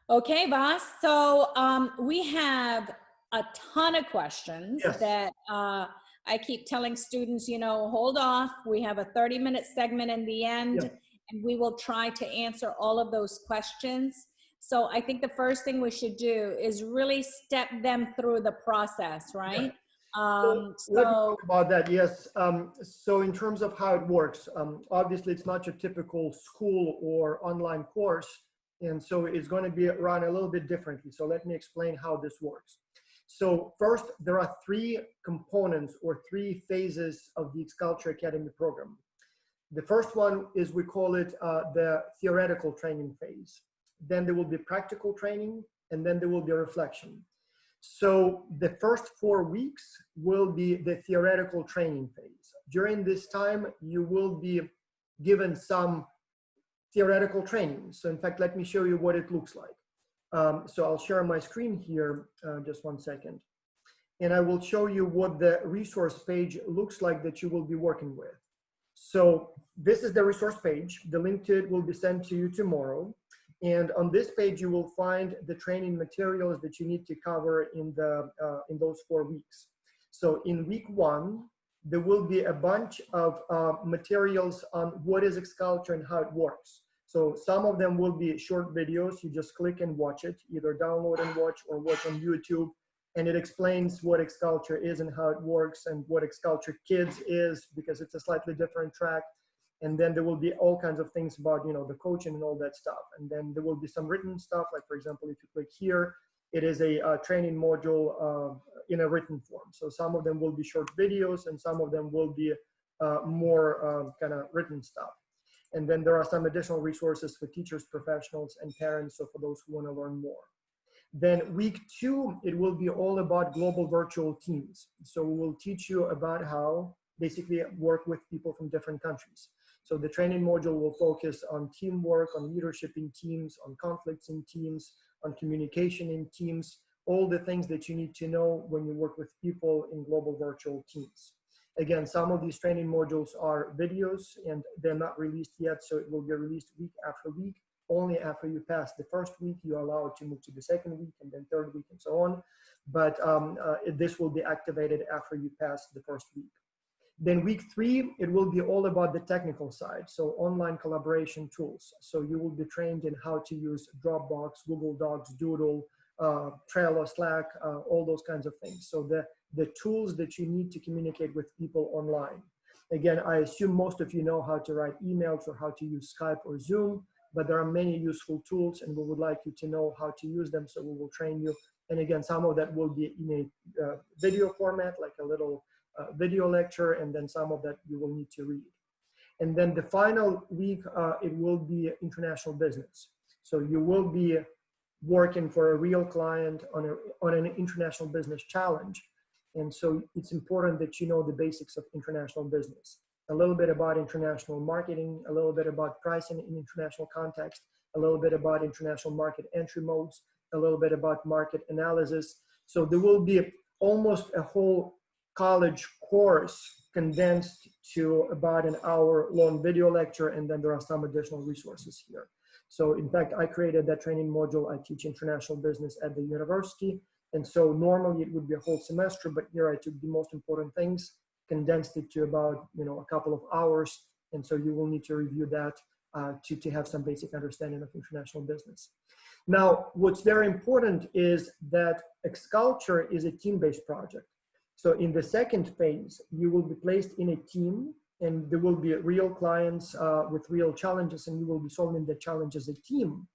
Okay, Vas. So we have a ton of questions that I keep telling students, you know, hold off. We have a 30-minute segment in the end, and we will try to answer all of those questions. So I think the first thing we should do is really step them through the process, right? Let me talk about that. Yes. So in terms of how it works, obviously it's not your typical school or online course. And so it's going to be run a little bit differently. So let me explain how this works. So first, there are 3 components or 3 phases of the X-Culture Academy program. The first one is, we call it the theoretical training phase. Then there will be practical training, and then there will be reflection. So the first 4 weeks will be the theoretical training phase. During this time, you will be given some theoretical training. So in fact, let me show you what it looks like. So I'll share my screen here, just one second. And I will show you what the resource page looks like that you will be working with. So this is the resource page. The link to it will be sent to you tomorrow. And on this page, you will find the training materials that you need to cover in those 4 weeks. So in week 1, there will be a bunch of materials on what is X-Culture and how it works. So some of them will be short videos. You just click and watch it, either download and watch or watch on YouTube. And it explains what X-Culture is and how it works, and what X-Culture Kids is, because it's a slightly different track. And then there will be all kinds of things about, you know, the coaching and all that stuff. And then there will be some written stuff. Like, for example, if you click here, it is a training module in a written form. So some of them will be short videos, and some of them will be more kind of written stuff. And then there are some additional resources for teachers, professionals, and parents, so for those who want to learn more. Then week 2, it will be all about global virtual teams. So we will teach you about how basically work with people from different countries. So the training module will focus on teamwork, on leadership in teams, on conflicts in teams, on communication in teams, all the things that you need to know when you work with people in global virtual teams. Again, some of these training modules are videos and they're not released yet, so it will be released week after week. Only after you pass the first week, you're allowed to move to the second week and then third week and so on. But this will be activated after you pass the first week. Then week 3, it will be all about the technical side. So online collaboration tools. So you will be trained in how to use Dropbox, Google Docs, Doodle, Trello, Slack, all those kinds of things. So the tools that you need to communicate with people online. Again, I assume most of you know how to write emails or how to use Skype or Zoom, but there are many useful tools and we would like you to know how to use them, so we will train you. And again, some of that will be in a video format, like a little video lecture, and then some of that you will need to read. And then the final week, it will be international business. So you will be working for a real client on an international business challenge. And so it's important that you know the basics of international business. A little bit about international marketing, a little bit about pricing in international context, a little bit about international market entry modes, a little bit about market analysis. So there will be almost a whole college course condensed to about an hour-long video lecture, and then there are some additional resources here. So in fact, I created that training module. I teach international business at the university. And so normally it would be a whole semester, but here I took the most important things, condensed it to about, you know, a couple of hours. And so you will need to review that to have some basic understanding of international business. Now, what's very important is that X-Culture is a team-based project. So in the second phase, you will be placed in a team, and there will be real clients with real challenges, and you will be solving the challenge as a team.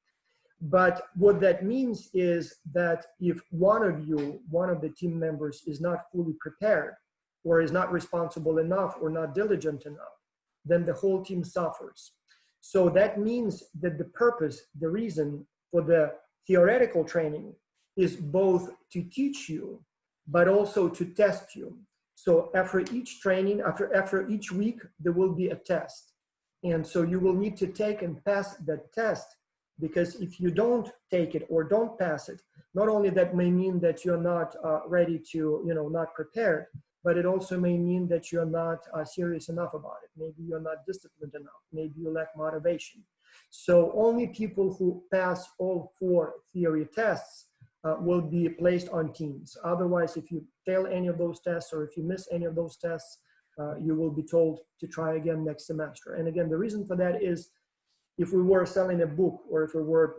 But what that means is that if one of the team members is not fully prepared, or is not responsible enough, or not diligent enough, then the whole team suffers. So that means that the purpose, the reason for the theoretical training is both to teach you, but also to test you. So after each training, after each week, there will be a test. And so you will need to take and pass that test, because if you don't take it or don't pass it, not only that may mean that you're not ready to, not prepared, but it also may mean that you're not serious enough about it. Maybe you're not disciplined enough. Maybe you lack motivation. So only people who pass all 4 theory tests will be placed on teams. Otherwise, if you fail any of those tests, or if you miss any of those tests, you will be told to try again next semester. And again, the reason for that is, if we were selling a book, or if we were,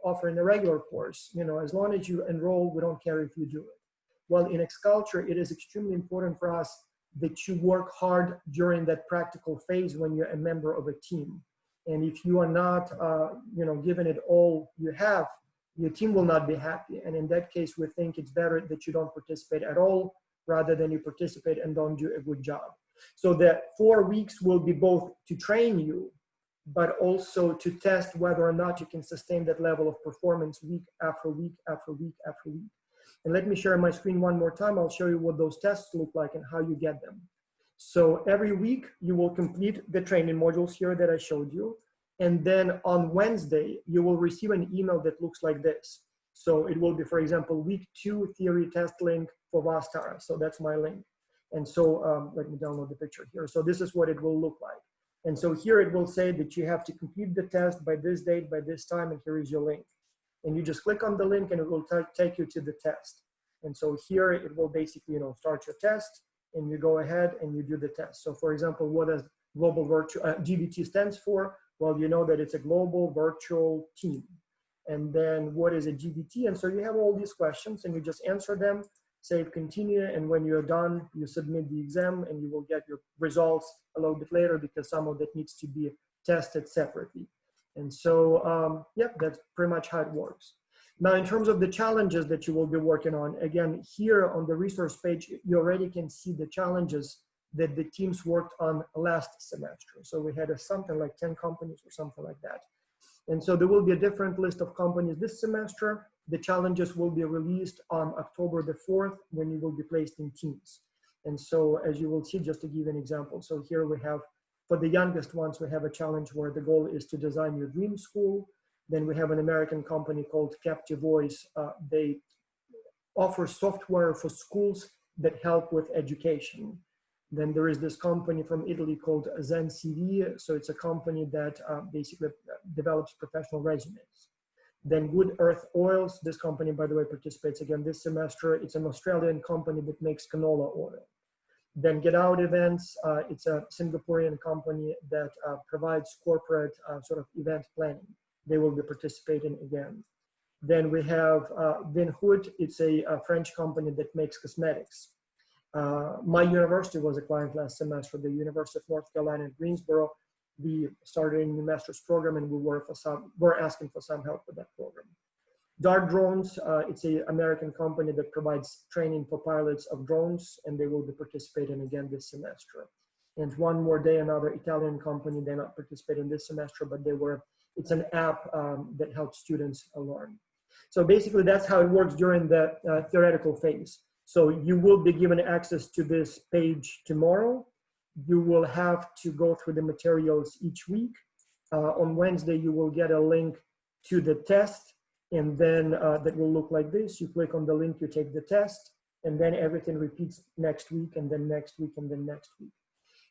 offering a regular course, as long as you enroll, we don't care if you do it. Well, in X-Culture, it is extremely important for us that you work hard during that practical phase when you're a member of a team. And if you are not, giving it all you have, your team will not be happy. And in that case, we think it's better that you don't participate at all, rather than you participate and don't do a good job. So the 4 weeks will be both to train you, but also to test whether or not you can sustain that level of performance week after week after week after week. And let me share my screen one more time. I'll show you what those tests look like and how you get them. So every week you will complete the training modules here that I showed you. And then on Wednesday, you will receive an email that looks like this. So it will be, for example, week 2 theory test link for Vastara. So that's my link. And so let me download the picture here. So this is what it will look like. And so here it will say that you have to complete the test by this date, by this time, and here is your link. And you just click on the link and it will take you to the test. And so here it will basically, start your test, and you go ahead and you do the test. So for example, what does global virtual GVT stands for? Well, you know that it's a global virtual team. And then what is a GVT? And so you have all these questions and you just answer them, save continue, and when you're done, you submit the exam and you will get your results a little bit later, because some of that needs to be tested separately. And so, that's pretty much how it works. Now, in terms of the challenges that you will be working on, again, here on the resource page, you already can see the challenges that the teams worked on last semester. So we had something like 10 companies or something like that. And so there will be a different list of companies this semester. The challenges will be released on October the 4th, when you will be placed in teams. And so as you will see, just to give an example, so here we have, for the youngest ones, we have a challenge where the goal is to design your dream school. Then we have an American company called Captive Voice. They offer software for schools that help with education. Then there is this company from Italy called Zen CV. So it's a company that basically develops professional resumes. Then Good Earth Oils, this company, by the way, participates again this semester. It's an Australian company that makes canola oil. Then Get Out Events, it's a Singaporean company that provides corporate sort of event planning. They will be participating again. Then we have Vinhood, it's a French company that makes cosmetics. My university was a client last semester, the University of North Carolina in Greensboro. We started a new master's program and we're asking for some help with that program. Dart Drones, it's an American company that provides training for pilots of drones, and they will be participating again this semester. And One More Day, another Italian company, they're not participating this semester, but it's an app that helps students learn. So basically that's how it works during the theoretical phase. So you will be given access to this page tomorrow. You will have to go through the materials each week. On Wednesday, you will get a link to the test, and then that will look like this. You click on the link, you take the test, and then everything repeats next week, and then next week, and then next week.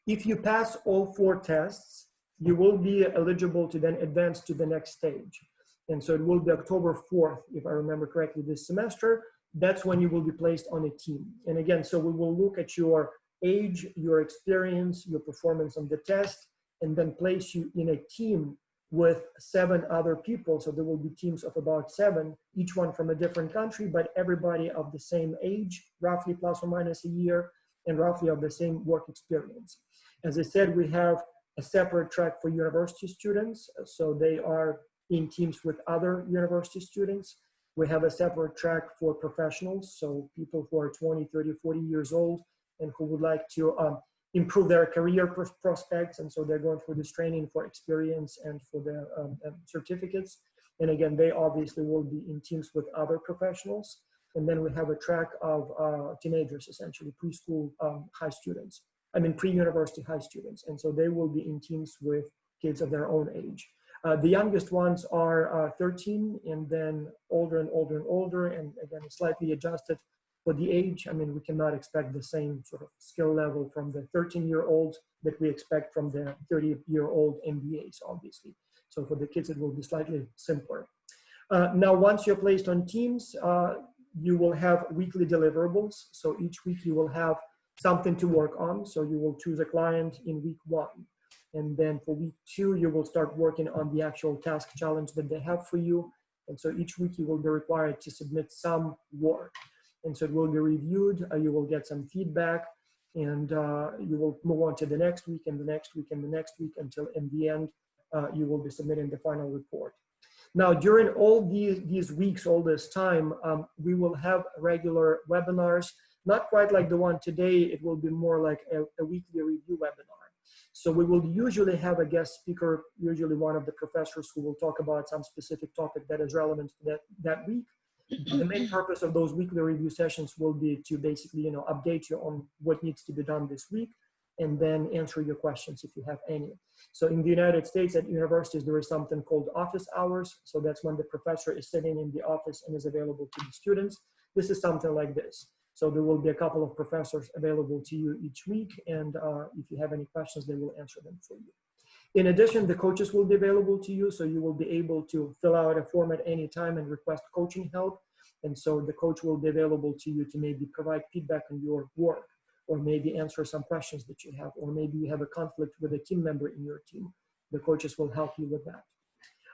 If you pass all 4 tests, you will be eligible to then advance to the next stage. And so it will be October 4th, if I remember correctly, this semester. That's when you will be placed on a team. And again, so we will look at your age, your experience, your performance on the test, and then place you in a team with 7 other people. So there will be teams of about 7, each one from a different country, but everybody of the same age, roughly plus or minus a year, and roughly of the same work experience. As I said, we have a separate track for university students. So they are in teams with other university students. We have a separate track for professionals. So people who are 20, 30, 40 years old and who would like to improve their career prospects. And so they're going through this training for experience and for their certificates. And again, they obviously will be in teams with other professionals. And then we have a track of teenagers, essentially preschool high students. I mean, pre-university high students. And so they will be in teams with kids of their own age. The youngest ones are 13 and then older and older and older. And again, slightly adjusted for the age. I mean, we cannot expect the same sort of skill level from the 13-year-olds that we expect from the 30-year-old MBAs, obviously. So for the kids, it will be slightly simpler. Now, once you're placed on teams, you will have weekly deliverables. So each week you will have something to work on. So you will choose a client in week 1. And then for week 2, you will start working on the actual task challenge that they have for you. And so each week you will be required to submit some work. And so it will be reviewed, you will get some feedback, and you will move on to the next week and the next week and the next week until in the end, you will be submitting the final report. Now, during all these weeks, all this time, we will have regular webinars, not quite like the one today. It will be more like a weekly review webinar. So we will usually have a guest speaker, usually one of the professors who will talk about some specific topic that is relevant to that week. The main purpose of those weekly review sessions will be to basically, update you on what needs to be done this week and then answer your questions if you have any. So in the United States at universities, there is something called office hours. So that's when the professor is sitting in the office and is available to the students. This is something like this. So there will be a couple of professors available to you each week. And if you have any questions, they will answer them for you. In addition, the coaches will be available to you. So you will be able to fill out a form at any time and request coaching help. And so the coach will be available to you to maybe provide feedback on your work, or maybe answer some questions that you have, or maybe you have a conflict with a team member in your team. The coaches will help you with that.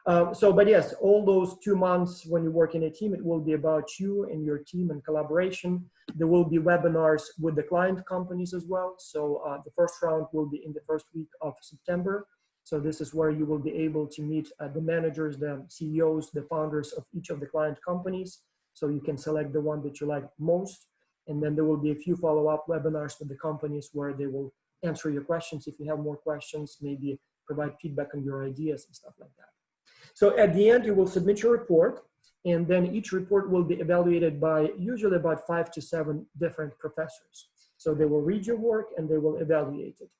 But yes, all those 2 months when you work in a team, it will be about you and your team and collaboration. There will be webinars with the client companies as well. So the first round will be in the first week of September. So this is where you will be able to meet the managers, the CEOs, the founders of each of the client companies. So you can select the one that you like most. And then there will be a few follow-up webinars with the companies where they will answer your questions. If you have more questions, maybe provide feedback on your ideas and stuff like that. So at the end, you will submit your report, and then each report will be evaluated by usually about 5 to 7 different professors. So they will read your work and they will evaluate it.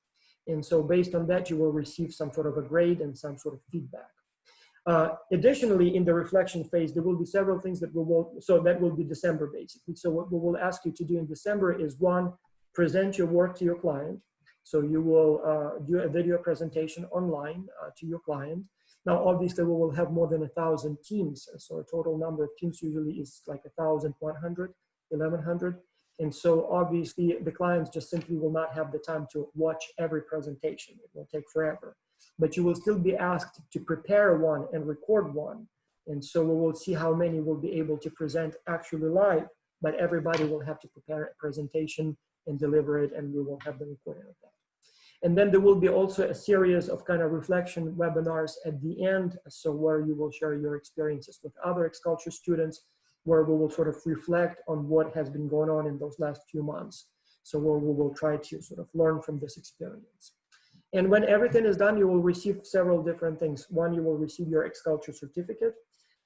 And so based on that, you will receive some sort of a grade and some sort of feedback. Additionally, in the reflection phase, there will be several things that that will be December basically. So what we will ask you to do in December is 1, present your work to your client. So you will do a video presentation online to your client. Now, obviously, we will have more than 1,000 teams. So a total number of teams usually is like 1,100, 1,100. And so obviously, the clients just simply will not have the time to watch every presentation. It will take forever. But you will still be asked to prepare one and record one. And so we will see how many will be able to present actually live, but everybody will have to prepare a presentation and deliver it, and we will have the recording of that. And then there will be also a series of kind of reflection webinars at the end, so where you will share your experiences with other X-Culture students, where we will sort of reflect on what has been going on in those last few months. So where we will try to sort of learn from this experience. And when everything is done, you will receive several different things. 1, you will receive your X-Culture certificate.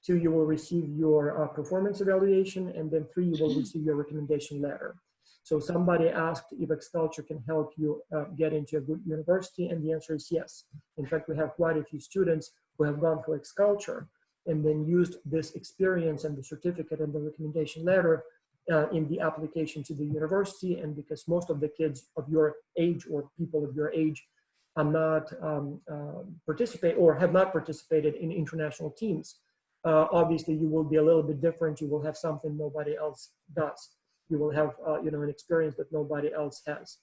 2, you will receive your performance evaluation. And then 3, you will receive your recommendation letter. So somebody asked if X-Culture can help you get into a good university, and the answer is yes. In fact, we have quite a few students who have gone through X-Culture and then used this experience and the certificate and the recommendation letter in the application to the university. And because most of the kids of your age or people of your age are not participate or have not participated in international teams, obviously you will be a little bit different. You will have something nobody else does. You will have an experience that nobody else has.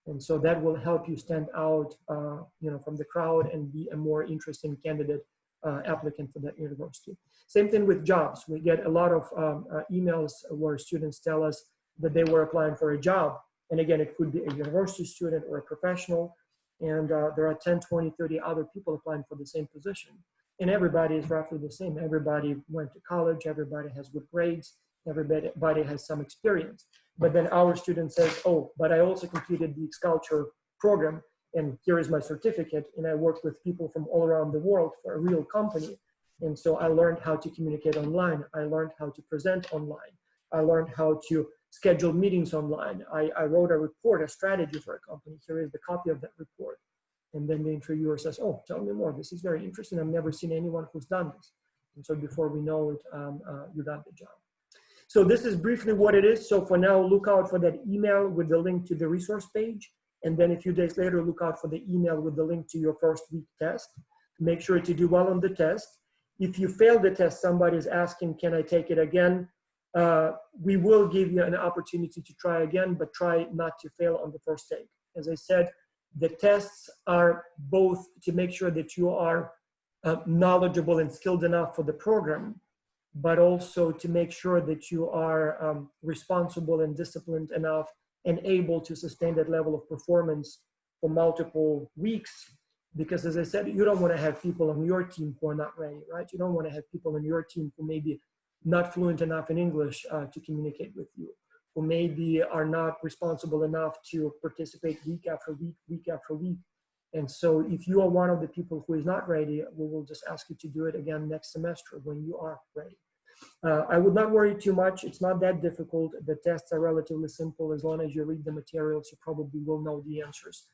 And so that will help you stand out from the crowd and be a more interesting candidate applicant for that university. Same thing with jobs. We get a lot of emails where students tell us that they were applying for a job. And again, it could be a university student or a professional. And there are 10, 20, 30 other people applying for the same position. And everybody is roughly the same. Everybody went to college, everybody has good grades, everybody has some experience. But then our student says, oh, but I also completed the X-Culture program, and here is my certificate, and I worked with people from all around the world for a real company. And so I learned how to communicate online. I learned how to present online. I learned how to schedule meetings online. I wrote a report, a strategy for a company. Here is the copy of that report. And then the interviewer says, oh, tell me more. This is very interesting. I've never seen anyone who's done this. And so before we know it, you got the job. So this is briefly what it is. So for now, look out for that email with the link to the resource page. And then a few days later, look out for the email with the link to your first week test. Make sure to do well on the test. If you fail the test, somebody is asking, can I take it again? We will give you an opportunity to try again, but try not to fail on the first take. As I said, the tests are both to make sure that you are knowledgeable and skilled enough for the program, but also to make sure that you are responsible and disciplined enough and able to sustain that level of performance for multiple weeks. Because as I said, you don't want to have people on your team who are not ready, right? You don't want to have people on your team who maybe not fluent enough in English to communicate with you, who maybe are not responsible enough to participate week after week, week after week. And so if you are one of the people who is not ready, we will just ask you to do it again next semester when you are ready. I would not worry too much. It's not that difficult. The tests are relatively simple. As long as you read the materials, you probably will know the answers.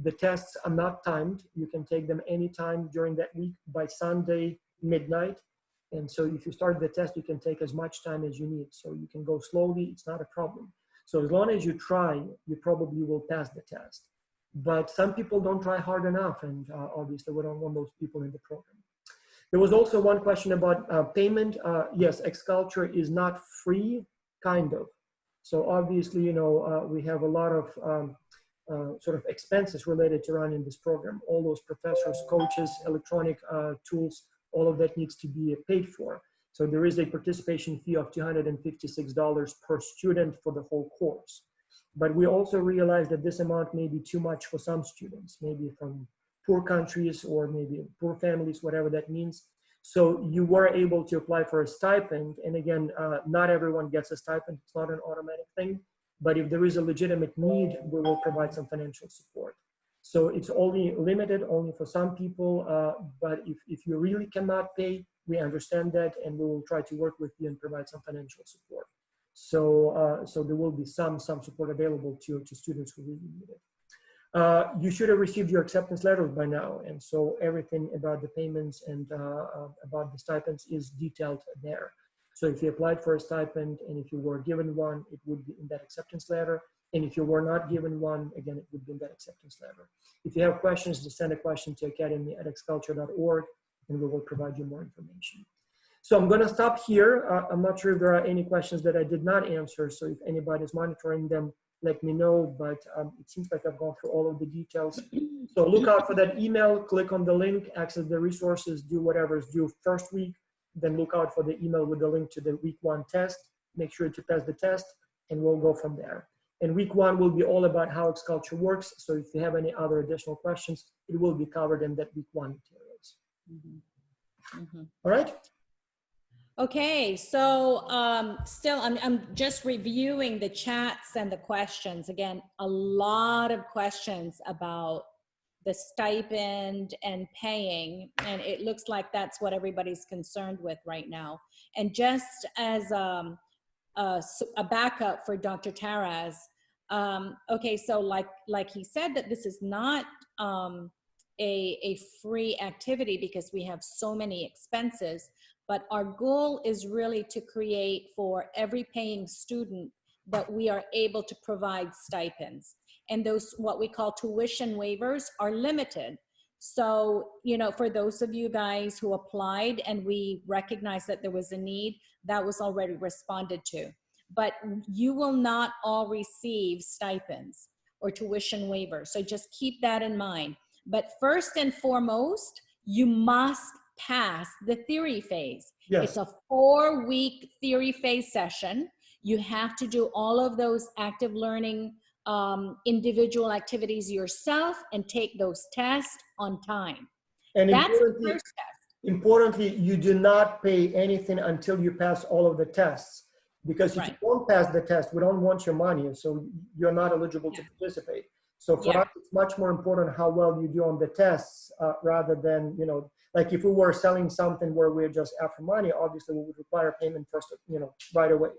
The tests are not timed. You can take them anytime during that week by Sunday midnight. And so if you start the test, you can take as much time as you need. So you can go slowly, it's not a problem. So as long as you try, you probably will pass the test. But some people don't try hard enough, and obviously we don't want those people in the program. There was also one question about payment. Yes, X-Culture is not free, kind of. So obviously, you know, we have a lot of sort of expenses related to running this program. All those professors, coaches, electronic tools, all of that needs to be paid for. So there is a participation fee of $256 per student for the whole course. But we also realize that this amount may be too much for some students, maybe from poor countries or maybe poor families, whatever that means. So you were able to apply for a stipend. And again, not everyone gets a stipend. It's not an automatic thing. But if there is a legitimate need, we will provide some financial support. So it's only limited, only for some people. But if you really cannot pay, we understand that, and we will try to work with you and provide some financial support. So, so there will be some support available to students who really need it. You should have received your acceptance letters by now. And so everything about the payments and about the stipends is detailed there. So if you applied for a stipend and if you were given one, it would be in that acceptance letter. And if you were not given one, again, it would be in that acceptance letter. If you have questions, just send a question to academy@xculture.org and we will provide you more information. So I'm going to stop here. I'm not sure if there are any questions that I did not answer. So if anybody is monitoring them, let me know. But it seems like I've gone through all of the details. So look out for that email, click on the link, access the resources, do whatever is due first week. Then look out for the email with the link to the week 1 test. Make sure to pass the test and we'll go from there. And week 1 will be all about how X-Culture works. So if you have any other additional questions, it will be covered in that week 1 materials. All right. Okay, so still I'm just reviewing the chats and the questions. Again, a lot of questions about the stipend and paying, and it looks like that's what everybody's concerned with right now. And just as a backup for Dr. Taraz, okay, so like he said, that this is not a free activity because we have so many expenses. But our goal is really to create for every paying student that we are able to provide stipends. And those, what we call tuition waivers, are limited. So, you know, for those of you guys who applied and we recognize that there was a need, that was already responded to. But you will not all receive stipends or tuition waivers. So just keep that in mind. But first and foremost, you must pass the theory phase. Yes. It's a 4-week theory phase session. You have to do all of those active learning individual activities yourself and take those tests on time. And That's the first test. Importantly, you do not pay anything until you pass all of the tests. Because if you don't pass the test, we don't want your money, so you're not eligible to participate. So for us, it's much more important how well you do on the tests rather than, you know, like if we were selling something where we're just after money, obviously we would require payment first, you know, right away.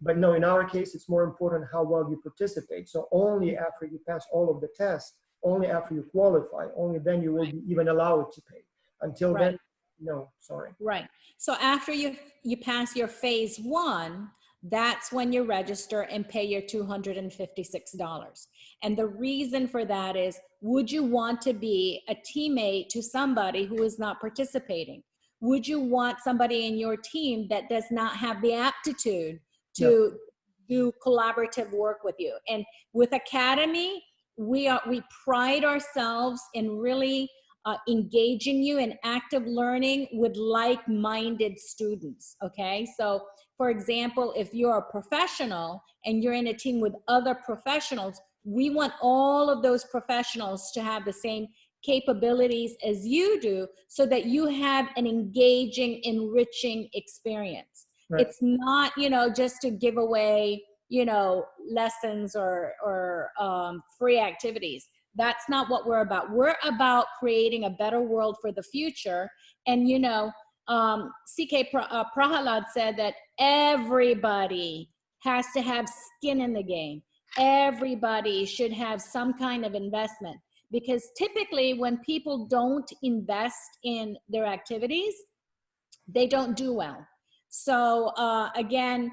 But no, in our case, it's more important how well you participate. So only after you pass all of the tests, only after you qualify, only then you will be even allowed to pay. Until then, no, sorry. Right. So after you pass your phase 1, that's when you register and pay your $256. And the reason for that is, would you want to be a teammate to somebody who is not participating? Would you want somebody in your team that does not have the aptitude to do collaborative work with you? And with Academy, we pride ourselves in really engaging you in active learning with like-minded students, okay? So for example, if you're a professional and you're in a team with other professionals, we want all of those professionals to have the same capabilities as you do so that you have an engaging, enriching experience. Right. It's not, you know, just to give away, you know, lessons or free activities. That's not what we're about. We're about creating a better world for the future. And, you know, C.K. Prahalad said that everybody has to have skin in the game. Everybody should have some kind of investment, because typically when people don't invest in their activities, they don't do well. So again,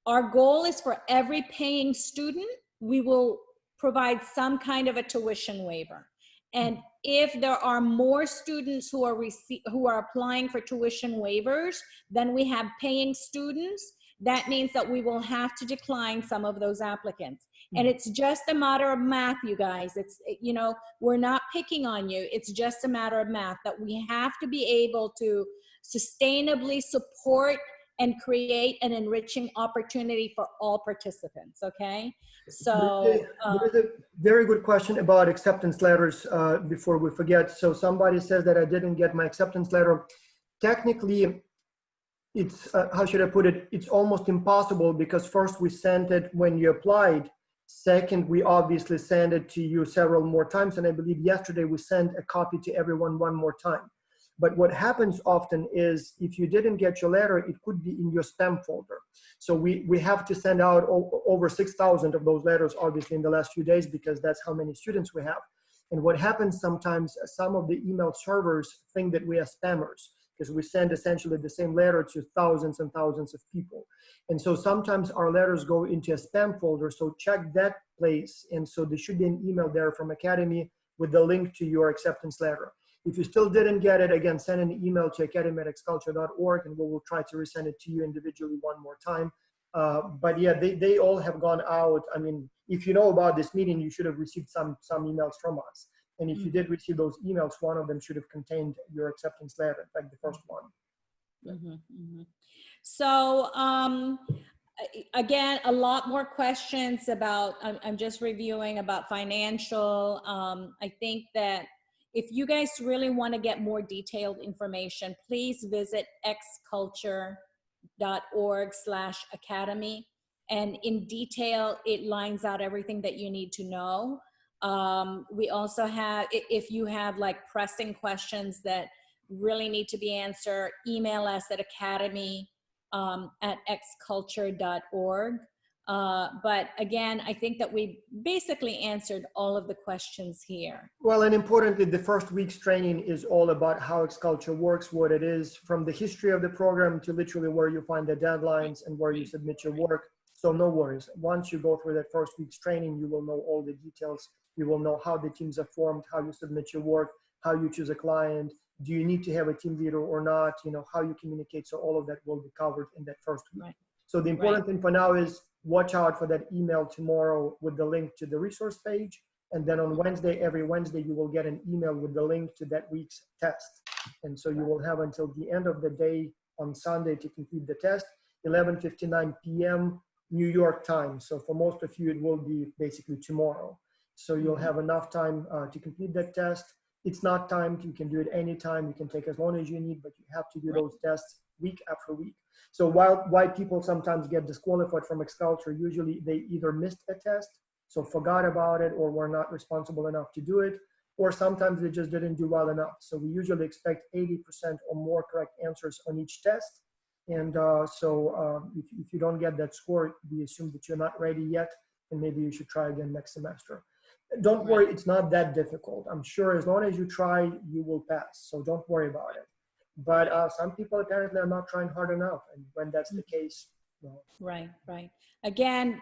our goal is for every paying student, we will provide some kind of a tuition waiver. And if there are more students who are applying for tuition waivers than we have paying students, that means that we will have to decline some of those applicants. And it's just a matter of math, you guys. It's, you know, we're not picking on you. It's just a matter of math, that we have to be able to sustainably support and create an enriching opportunity for all participants, okay? So there's a very good question about acceptance letters before we forget. So somebody says that I didn't get my acceptance letter. Technically, it's, how should I put it? It's almost impossible, because first we sent it when you applied. Second, we obviously sent it to you several more times. And I believe yesterday we sent a copy to everyone one more time. But what happens often is, if you didn't get your letter, it could be in your spam folder. So we have to send out over 6,000 of those letters, obviously, in the last few days, because that's how many students we have. And what happens sometimes, some of the email servers think that we are spammers, because we send essentially the same letter to thousands and thousands of people. And so sometimes our letters go into a spam folder, so check that place. And so there should be an email there from Academy with the link to your acceptance letter. If you still didn't get it, again, send an email to academy@xculture.org, and we will try to resend it to you individually one more time. But yeah, they all have gone out. I mean, if you know about this meeting, you should have received some emails from us. And if you did receive those emails, one of them should have contained your acceptance letter, like the first one. So again, a lot more questions about, I'm just reviewing about financial. I think that if you guys really want to get more detailed information, please visit xculture.org/academy. And in detail, it lines out everything that you need to know. We also have, if you have like pressing questions that really need to be answered, email us at academy@xculture.org. But again, I think that we basically answered all of the questions here. Well, and importantly, the first week's training is all about how Xculture works, what it is, from the history of the program to literally where you find the deadlines and where you submit your work. So no worries. Once you go through that first week's training, you will know all the details. You will know how the teams are formed, how you submit your work, how you choose a client. Do you need to have a team leader or not? You know, how you communicate. So all of that will be covered in that first week. Right. So the important thing for now is watch out for that email tomorrow with the link to the resource page. And then on Wednesday, every Wednesday, you will get an email with the link to that week's test. And so you will have until the end of the day on Sunday to complete the test, 11:59 p.m. New York time. So for most of you, it will be basically tomorrow. So you'll have enough time to complete that test. It's not timed. You can do it anytime. You can take as long as you need, but you have to do those tests week after week. So why people sometimes get disqualified from X-Culture, usually they either missed a test, so forgot about it, or were not responsible enough to do it, or sometimes they just didn't do well enough. So we usually expect 80% or more correct answers on each test. And if you don't get that score, we assume that you're not ready yet, and maybe you should try again next semester. Don't worry, it's not that difficult. I'm sure as long as you try, you will pass. So don't worry about it. But some people apparently are not trying hard enough. And when that's the case, well. Right. Again,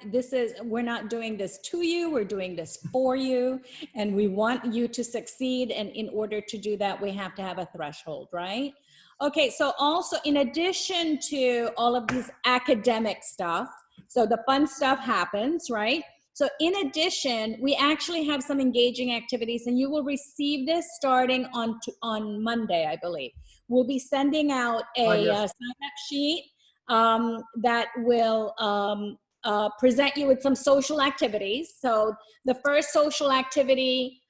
we're not doing this to you, we're doing this for you, and we want you to succeed. And in order to do that, we have to have a threshold, right? Okay, so also in addition to all of these academic stuff, so the fun stuff happens, right? So in addition, we actually have some engaging activities, and you will receive this starting on Monday, I believe. We'll be sending out a sign-up sheet that will present you with some social activities. So the first social activity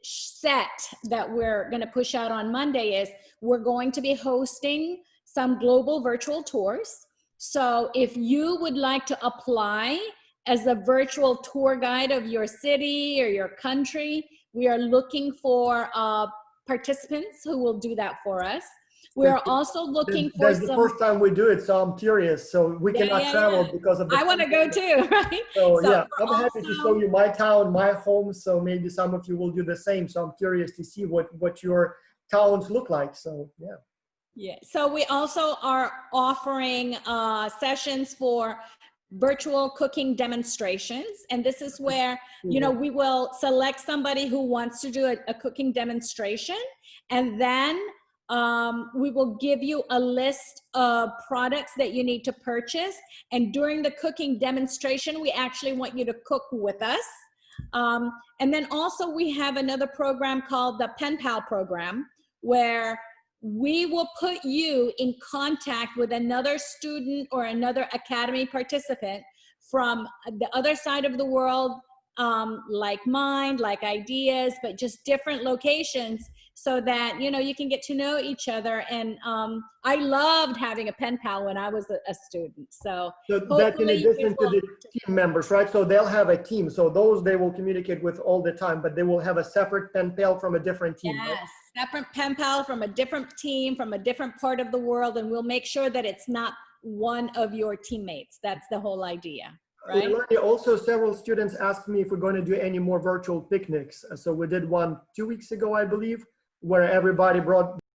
set that we're going to push out on Monday is we're going to be hosting some global virtual tours. So if you would like to apply as a virtual tour guide of your city or your country, we are looking for participants who will do that for us. We're also looking for That's the first time we do it, so I'm curious. So we cannot travel because of the I want to go too, right? So yeah, I'm happy to show you my town, my home. So maybe some of you will do the same. So I'm curious to see what your towns look like. So yeah. Yeah. So we also are offering sessions for virtual cooking demonstrations, and this is where we will select somebody who wants to do a cooking demonstration, and then we will give you a list of products that you need to purchase, and during the cooking demonstration we actually want you to cook with us. And then also we have another program called the Pen Pal program, where we will put you in contact with another student or another academy participant from the other side of the world, like mine, like ideas, but just different locations, so that you can get to know each other. And I loved having a pen pal when I was a student. So that's in addition to the team members, right? So they'll have a team. So those they will communicate with all the time, but they will have a separate pen pal from a different team. Yes, right? Separate pen pal from a different team, from a different part of the world, and we'll make sure that it's not one of your teammates. That's the whole idea. Right. Also, several students asked me if we're going to do any more virtual picnics. So we did one 2 weeks ago, I believe, where everybody brought